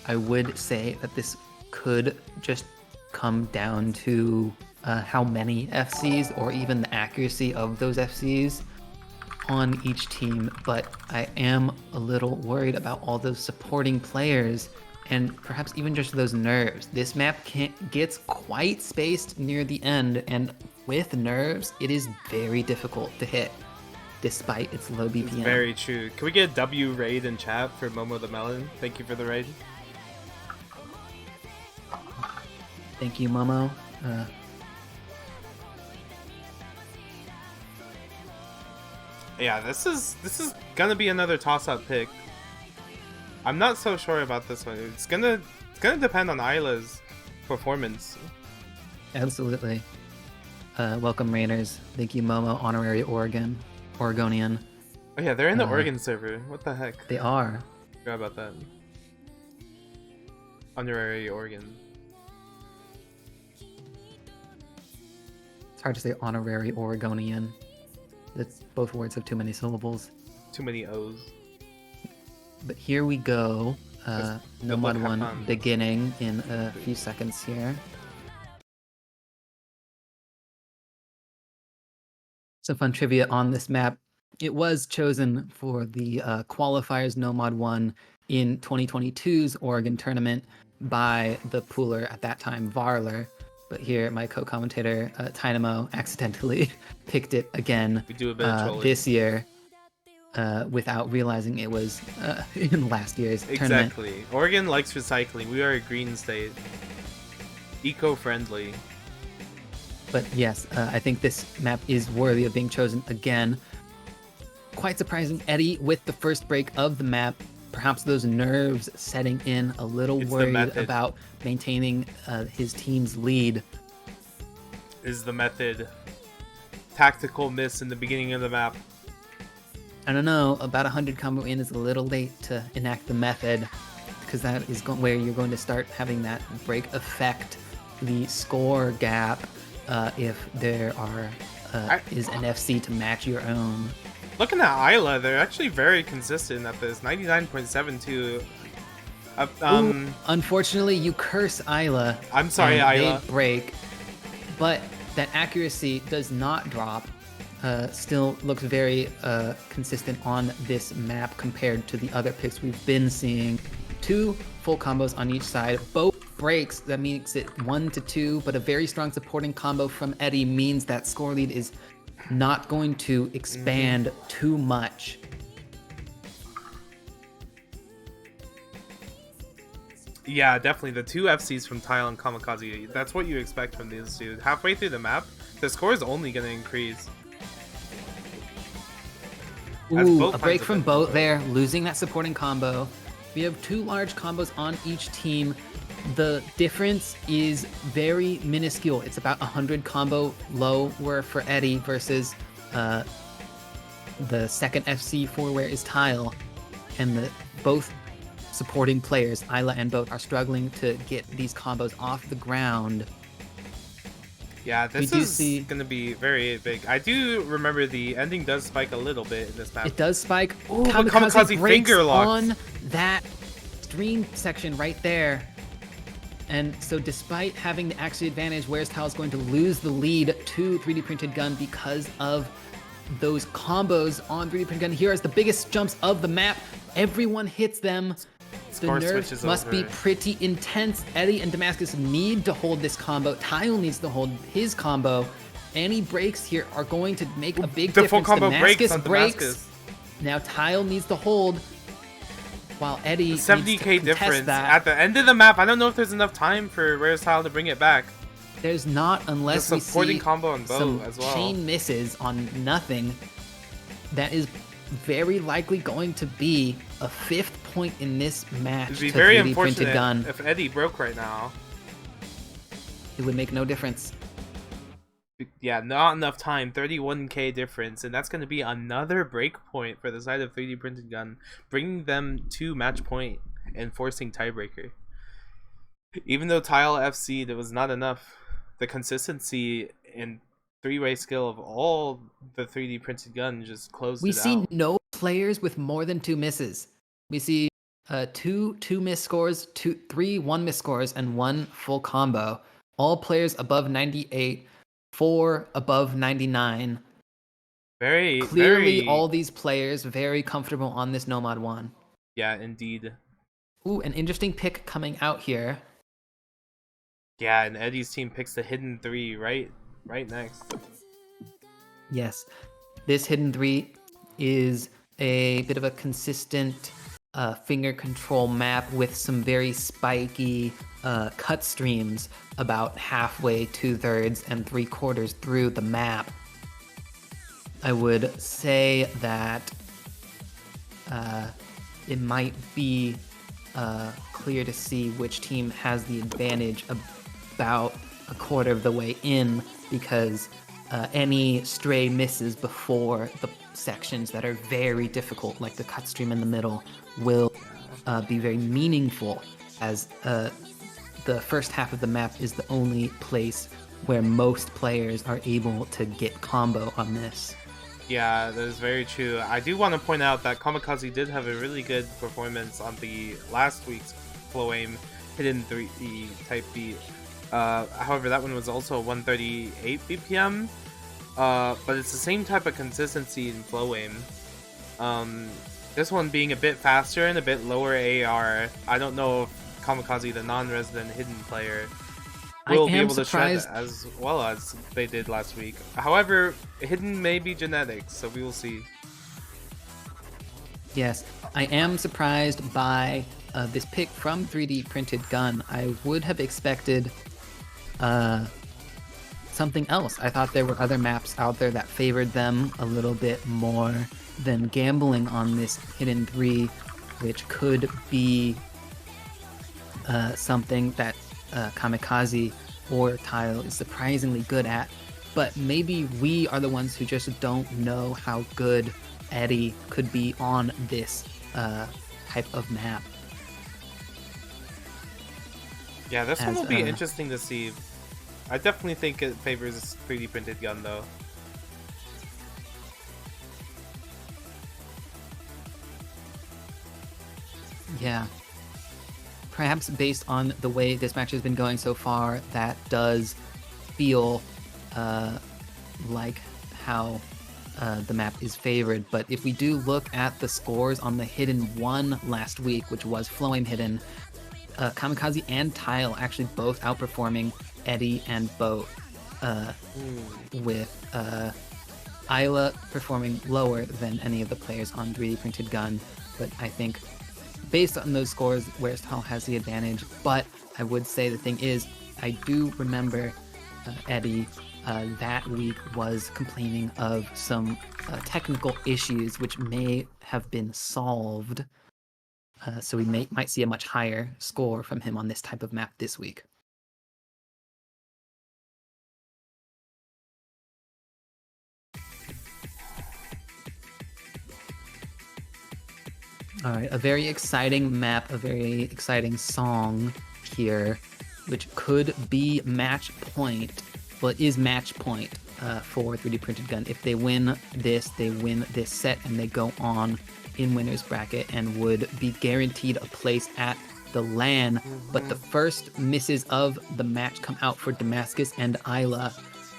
I would say that this could just come down to how many FCs or even the accuracy of those FCs on each team, but I am a little worried about all those supporting players and perhaps even just those nerves. This map gets quite spaced near the end, and with nerves, it is very difficult to hit, despite its low BPM. It's very true. Can we get a W raid in chat for Momo the Melon? Thank you for the raid. Thank you, Momo. Yeah, this is gonna be another toss-up pick. I'm not so sure about this one. It's gonna depend on Isla's performance. Absolutely. Welcome, Rainers. Thank you, Momo, honorary Oregonian. Oh yeah, they're in the Oregon server. What the heck? They are. Forgot about that. Honorary Oregon. It's hard to say honorary Oregonian. That's, both words have too many syllables. Too many O's. But here we go. No Mod 1 fun. beginning in a few seconds here. Some fun trivia on this map. It was chosen for the qualifiers No Mod 1 in 2022's Oregon tournament by the pooler at that time, Varler. But here, my co-commentator, Tynamo, accidentally picked it again We do a bit of trolling. this year. without realizing it was in last year's tournament. Exactly. Oregon likes recycling. We are a green state. Eco-friendly. But yes, I think this map is worthy of being chosen again. Quite surprising, Eddie with the first break of the map. Perhaps those nerves setting in, a little worried about maintaining his team's lead. Is the method. Tactical miss in the beginning of the map. I don't know, about 100 combo in is a little late to enact the method, because that is where you're going to start having that break affect the score gap if there is an FC to match your own. Looking at Isla, they're actually very consistent at this 99.72. Unfortunately, you curse Isla. I'm sorry, Isla. They break, but that accuracy does not drop. Still looks very consistent on this map compared to the other picks we've been seeing. 2 full combos on each side, both breaks. That makes it 1-2, but a very strong supporting combo from Eddie means that score lead is not going to expand too much. Yeah, definitely. The 2 FCs from Tile and Kamikaze, that's what you expect from these two. Halfway through the map, the score is only going to increase. Ooh, a break from Boat there, losing that supporting combo. We have 2 large combos on each team. The difference is very minuscule. It's about 100 combo lower for Eddie versus the second FC for Where is Tile. And both supporting players, Isla and Boat, are struggling to get these combos off the ground. Yeah, this is going to be very big. I do remember the ending does spike a little bit in this map. It does spike. Ooh, Kamikaze finger lock on that stream section right there. And so despite having the accuracy advantage, Where's Tile is going to lose the lead to 3D Printed Gun because of those combos on 3D Printed Gun. Here is the biggest jumps of the map. Everyone hits them. The nerves must be pretty intense. Eddie and Damascus need to hold this combo. Tile needs to hold his combo. Any breaks here are going to make a big difference. Full combo Damascus breaks. Now Tile needs to hold while Eddie 70k difference at the end of the map. I don't know if there's enough time for Where's Tile to bring it back. There's not, unless we see combo on some as well. chain misses on nothing. That is very likely going to be a 5th point in this match. It'd be very unfortunate if Eddie broke right now. It would make no difference. Yeah, not enough time. 31k difference, and that's going to be another break point for the side of 3D Printed Gun, bringing them to match point and forcing tiebreaker. Even though Tile FC, there was not enough. The consistency and 3-way skill of all the 3D Printed Gun just closed it out. We see no players with more than 2 misses. We see 2 miss scores, 3 1-miss scores, and 1 full combo. All players above 98, 4 above 99. Clearly, all these players very comfortable on this No Mod 1. Yeah, indeed. Ooh, an interesting pick coming out here. Yeah, and Eddie's team picks the hidden 3 right next. Yes, this hidden 3 is a bit of a consistent finger control map with some very spiky cut streams about halfway, 2/3, and 3/4 through the map. I would say that it might be clear to see which team has the advantage about a quarter of the way in, because any stray misses before the sections that are very difficult, like the cut stream in the middle, will be very meaningful, as the first half of the map is the only place where most players are able to get combo on this. Yeah, that is very true. I do want to point out that Kamikaze did have a really good performance on the last week's Flow Aim Hidden 3 type beat. However, that one was also 138 BPM, but it's the same type of consistency in Flow Aim. This one being a bit faster and a bit lower AR. I don't know if Kamikaze, the non-resident hidden player, will be able to shred as well as they did last week. However, hidden may be genetics, so we will see. Yes, I am surprised by this pick from 3D Printed Gun. I would have expected something else. I thought there were other maps out there that favored them a little bit more than gambling on this Hidden 3, which could be something that Kamikaze or Tile is surprisingly good at. But maybe we are the ones who just don't know how good Eddie could be on this type of map. Yeah, this one will be interesting to see. I definitely think it favors 3D Printed Gun, though. Yeah. Perhaps based on the way this match has been going so far, that does feel like how the map is favored. But if we do look at the scores on the Hidden 1 last week, which was Flame Hidden, Kamikaze and Tile actually both outperforming Eddie and Boat, with Isla performing lower than any of the players on 3D Printed Gun. But I think based on those scores, Where's Tile has the advantage. But I would say the thing is, I do remember Eddie that week was complaining of some technical issues which may have been solved. So we might see a much higher score from him on this type of map this week. All right, a very exciting map, a very exciting song here, which could be match point. Well, it is match point for 3D Printed Gun. If they win this set, and they go on in winner's bracket and would be guaranteed a place at the LAN. But the first misses of the match come out for Damascus and Isla,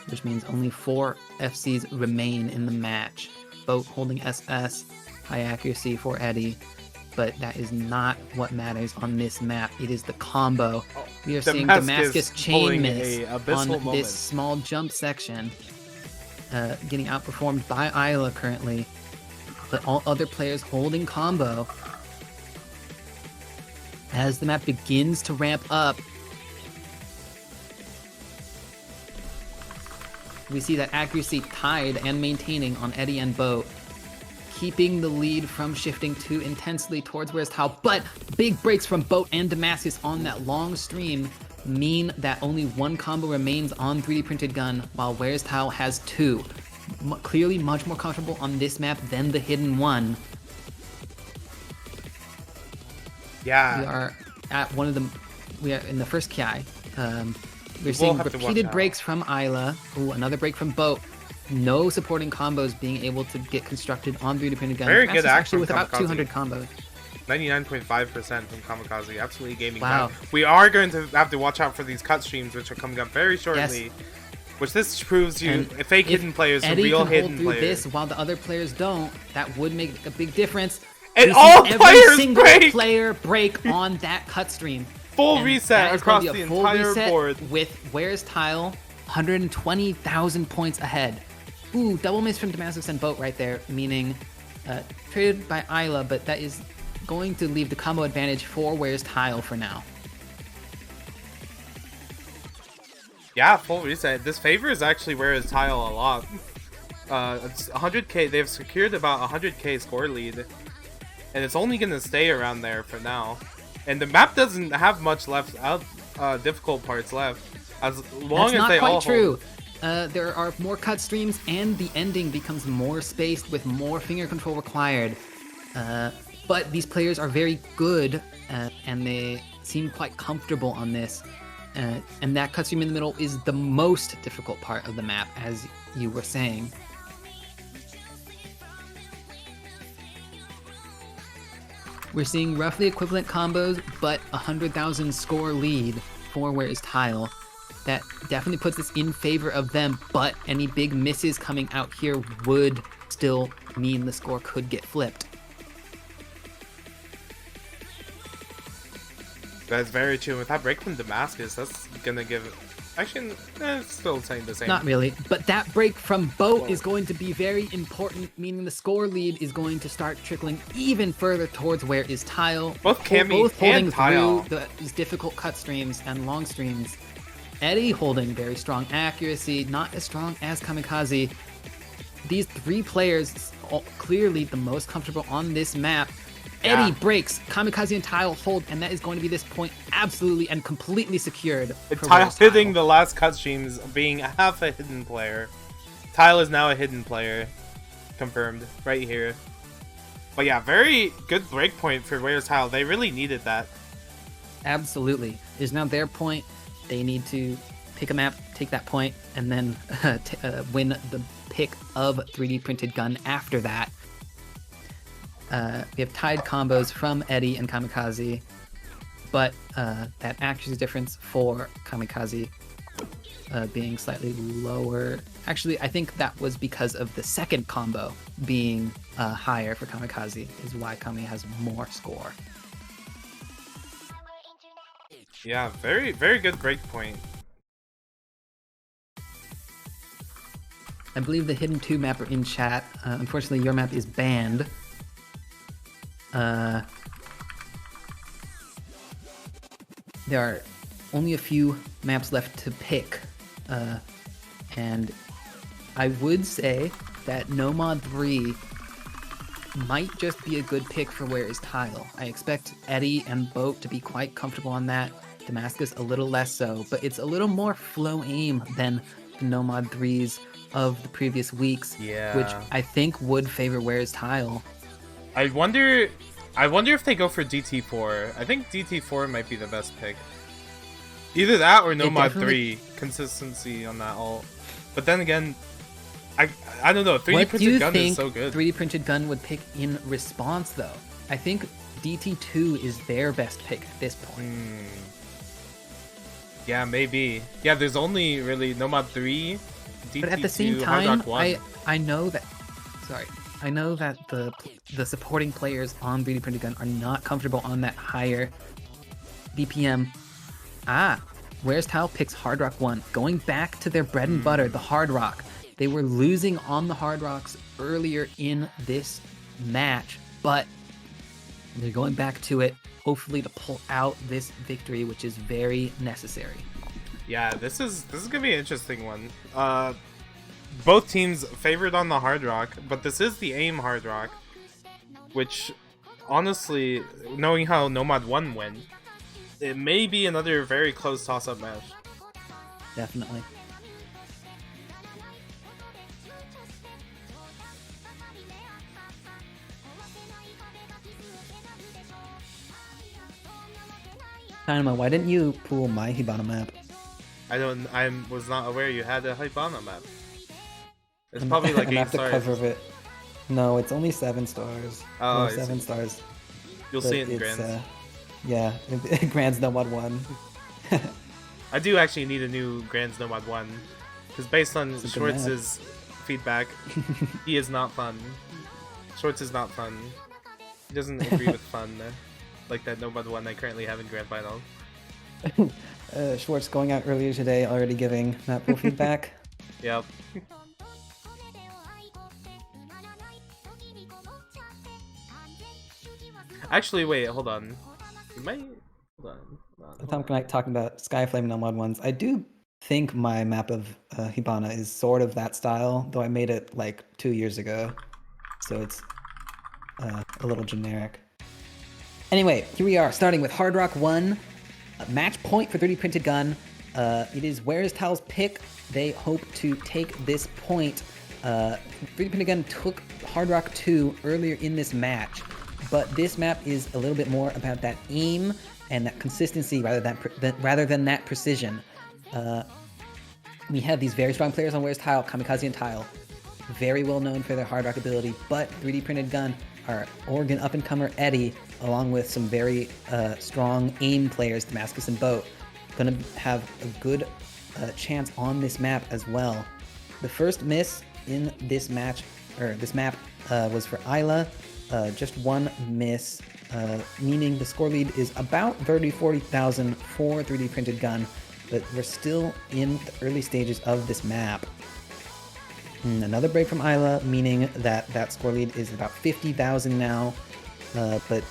which means only 4 FCs remain in the match. Boat holding SS, high accuracy for Eddie. But that is not what matters on this map. It is the combo. We are seeing Damascus chain miss on this small jump section, getting outperformed by Isla currently. But all other players holding combo. As the map begins to ramp up, we see that accuracy tied and maintaining on Eddie and Boat, keeping the lead from shifting too intensely towards Where's Tile. But big breaks from Boat and Damascus on that long stream mean that only 1 combo remains on 3D Printed Gun, while Where's Tile has 2. Clearly much more comfortable on this map than the Hidden 1. Yeah. We are at we are in the first Ki. We're seeing repeated breaks from Isla. Ooh, another break from Boat. No supporting combos being able to get constructed on 3D Printed Gun. Very good actually with Kamikaze. about 200 combos. 99.5% from Kamikaze. Absolutely gaming. Wow. Down. We are going to have to watch out for these cut streams, which are coming up very shortly. Yes. Which this proves you fake hidden players Eddie are real can hidden hold through players. this while the other players don't, that would make a big difference. And all every players single break! player break on that cut stream. Full And reset that is across gonna be the a full entire reset board. with Where's Tile 120,000 points ahead. Ooh, double miss from Damascus and Boat right there, meaning traded by Isla, but that is going to leave the combo advantage for Where's Tile for now. Yeah, full reset. This favors actually Where's Tile a lot. It's 100k. They've secured about 100k score lead, and it's only gonna stay around there for now. And the map doesn't have much left out, difficult parts left. As long as they all hold. That's not quite true. There are more cut streams, and the ending becomes more spaced with more finger control required. But these players are very good, and they seem quite comfortable on this. And that cut stream in the middle is the most difficult part of the map, as you were saying. We're seeing roughly equivalent combos, but 100,000 score lead for Where's Tile. That definitely puts this in favor of them, but any big misses coming out here would still mean the score could get flipped. That's very true. With that break from Damascus, that's gonna give. Actually, it's still saying the same. Not really, but that break from Boat is going to be very important, meaning the score lead is going to start trickling even further towards where is Tile. Both Cammy both holding and Tile. through these difficult cut streams and long streams. Eddie holding very strong accuracy, not as strong as Kamikaze. These three players clearly the most comfortable on this map. Yeah. Eddie breaks, Kamikaze and Tile hold, and that is going to be this point absolutely and completely secured. Tile hitting the last cut streams, being half a hidden player. Tile is now a hidden player. Confirmed. Right here. But yeah, very good breakpoint for Where's Tile. They really needed that. Absolutely. It is now their point. They need to pick a map, take that point, and then win the pick of 3D printed gun after that. We have tied combos from Eddie and Kamikaze, but that accuracy difference for Kamikaze being slightly lower. Actually, I think that was because of the second combo being higher for Kamikaze, is why Kami has more score. Yeah, very, very good breakpoint. I believe the Hidden 2 map are in chat. Unfortunately, your map is banned. There are only a few maps left to pick, and I would say that No Mod 3 might just be a good pick for Where is Tile. I expect Eddie and Boat to be quite comfortable on that, Damascus a little less so, but it's a little more flow aim than the No Mod 3s of the previous weeks, which I think would favor Where is Tile. I wonder if they go for DT4. I think DT4 might be the best pick. Either that or No Mod 3. Consistency on that ult. But then again, I don't know. 3D printed gun is so good. 3D printed gun would pick in response though. I think DT2 is their best pick at this point. Yeah, maybe. Yeah, there's only really No Mod 3, DT2, but at the same time, I know that. Sorry. I know that the supporting players on 3D printed gun are not comfortable on that higher BPM. Where's Tile picks Hard Rock 1, going back to their bread and butter, the Hard Rock. They were losing on the Hard Rocks earlier in this match, but they're going back to it, hopefully to pull out this victory, which is very necessary. Yeah, this is gonna be an interesting one. Both teams favored on the Hard Rock, but this is the AIM Hard Rock, which, honestly, knowing how No Mod 1 went, it may be another very close toss-up match. Definitely. Dynamo, why didn't you pull my Hibana map? I was not aware you had a Hibana map. It's probably like 8 stars. Cover of it. No, it's only 7 stars. Oh, 7 stars. You'll see it in Grands. Yeah, Grands No Mod 1. I do actually need a new Grands No Mod 1, because based on Schwartz's feedback, he is not fun. Schwartz is not fun. He doesn't agree with fun like that No Mod 1 I currently have in Grand Final. Schwartz going out earlier today, already giving map pool feedback. Yep. Actually, wait, hold on. You might... Hold on. Tom Knight talking about Skyflame No Mod 1s. I do think my map of Hibana is sort of that style, though I made it like 2 years ago. So it's a little generic. Anyway, here we are, starting with Hard Rock 1. Match point for 3D printed gun. It is Where is Tile's pick. They hope to take this point. 3D printed gun took Hard Rock 2 earlier in this match, but this map is a little bit more about that aim and that consistency rather than that precision. We have these very strong players on Where's Tile, Kamikaze and Tile, very well known for their Hard Rock ability, but 3D printed gun are Oregon up-and-comer Eddie, along with some very strong aim players, Damascus and Boat, gonna have a good chance on this map as well. The first miss in this match, or this map, was for Isla. Just one miss, meaning the score lead is about 30,000-40,000 for 3D printed gun. but we're still in the early stages of this map. Another break from Isla, meaning that that score lead is about 50,000 now, but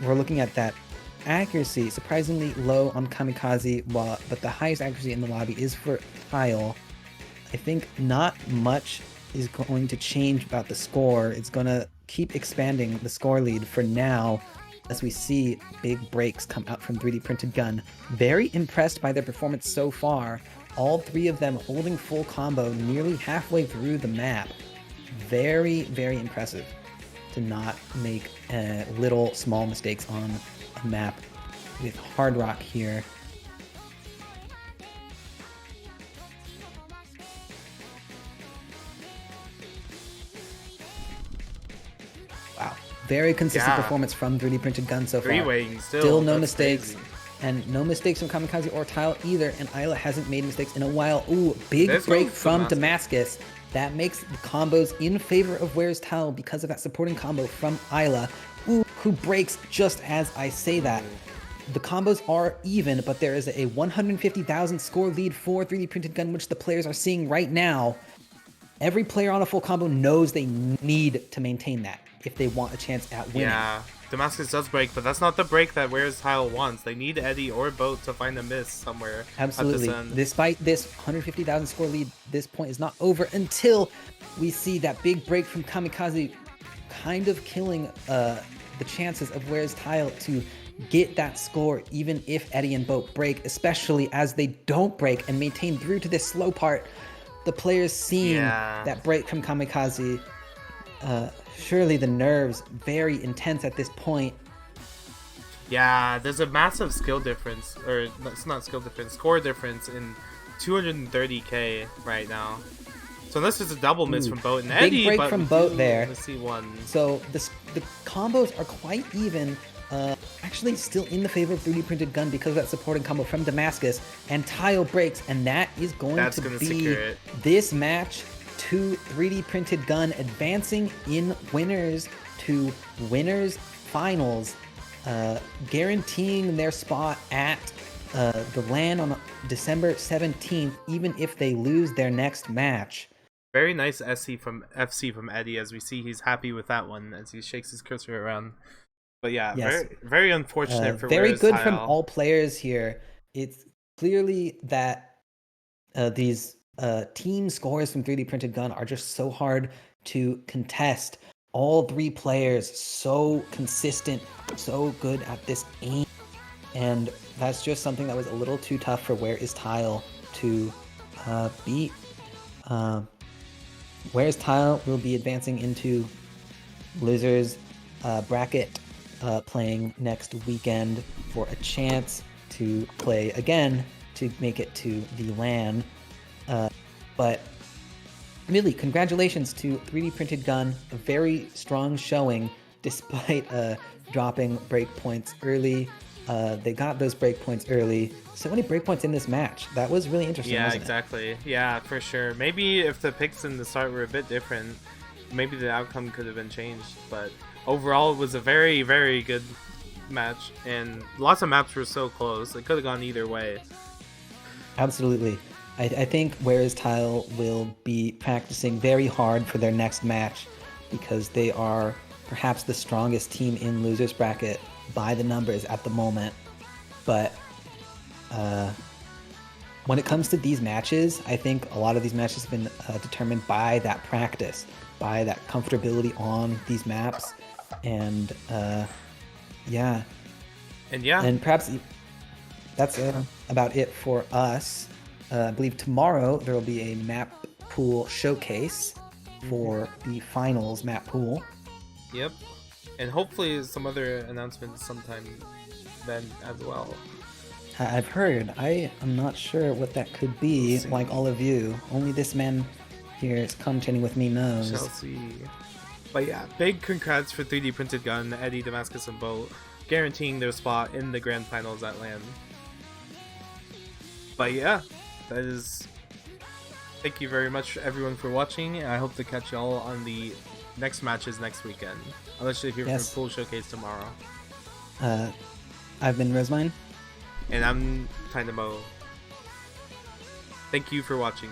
we're looking at that accuracy surprisingly low on Kamikaze, but the highest accuracy in the lobby is for Tile. I think not much is going to change about the score. It's going to keep expanding the score lead for now as we see big breaks come out from 3D Printed Gun. Very impressed by their performance so far. All three of them holding full combo nearly halfway through the map. Very, very impressive to not make little small mistakes on a map with Hard Rock here. Wow, very consistent performance from 3D Printed Gun so far. Three-waying still no mistakes. Crazy. And no mistakes from Kamikaze or Tile either, and Isla hasn't made mistakes in a while. Ooh, big break from Damascus. That makes the combos in favor of Where's Tile because of that supporting combo from Isla, who breaks just as I say that. The combos are even, but there is a 150,000 score lead for 3D Printed Gun, which the players are seeing right now. Every player on a full combo knows they need to maintain that if they want a chance at winning. Yeah, Damascus does break, but that's not the break that Where's Tile wants. They need Eddie or Boat to find a miss somewhere. Absolutely. At this end. Despite this 150,000 score lead, this point is not over until we see that big break from Kamikaze kind of killing the chances of Where's Tile to get that score, even if Eddie and Boat break, especially as they don't break and maintain through to this slow part. The players seeing that break from Kamikaze, surely the nerves very intense at this point. Yeah, there's a massive skill difference, or it's not skill difference, score difference in 230k right now. So unless there's a double miss from Boat and Eddie, big break from Boat there. Let's see one. So the combos are quite even. Actually still in the favor of 3D Printed Gun because of that supporting combo from Damascus, and Tile breaks, and that is going to be this match to 3D Printed Gun advancing in winners to winners finals, guaranteeing their spot at the LAN on December 17th, even if they lose their next match. Very nice FC from Eddie, as we see he's happy with that one as he shakes his cursor around. But yeah, yes. very unfortunate for very good Tile. From all players here. It's clearly that these team scores from 3D Printed Gun are just so hard to contest. All three players so consistent, so good at this aim, and that's just something that was a little too tough for Where Is Tile to beat. Where Is Tile will be advancing into losers bracket. Playing next weekend for a chance to play again to make it to the LAN. But really, congratulations to 3D Printed Gun. A very strong showing despite dropping breakpoints early. They got those breakpoints early. So many breakpoints in this match. That was really interesting. Yeah, wasn't exactly. It? Yeah, for sure. Maybe if the picks in the start were a bit different, maybe the outcome could have been changed. But overall, it was a very, very good match, and lots of maps were so close. It could have gone either way. Absolutely. I think Where Is Tile will be practicing very hard for their next match because they are perhaps the strongest team in losers bracket by the numbers at the moment. But when it comes to these matches, I think a lot of these matches have been determined by that practice, by that comfortability on these maps. And and perhaps that's about it for us. I believe tomorrow there will be a map pool showcase for the finals map pool. Yep, and hopefully some other announcements sometime then as well. I've heard. I am not sure what that could be. Like all of you, only this man here is commentating with me knows. Shall see. But yeah, big congrats for 3D Printed Gun, Eddie, Damascus, and Boat, guaranteeing their spot in the grand finals at LAN. But yeah, that is. Thank you very much, everyone, for watching. I hope to catch y'all on the next matches next weekend. Unless you're here for the pool showcase tomorrow. I've been Resmine. And I'm Dynamo. Thank you for watching.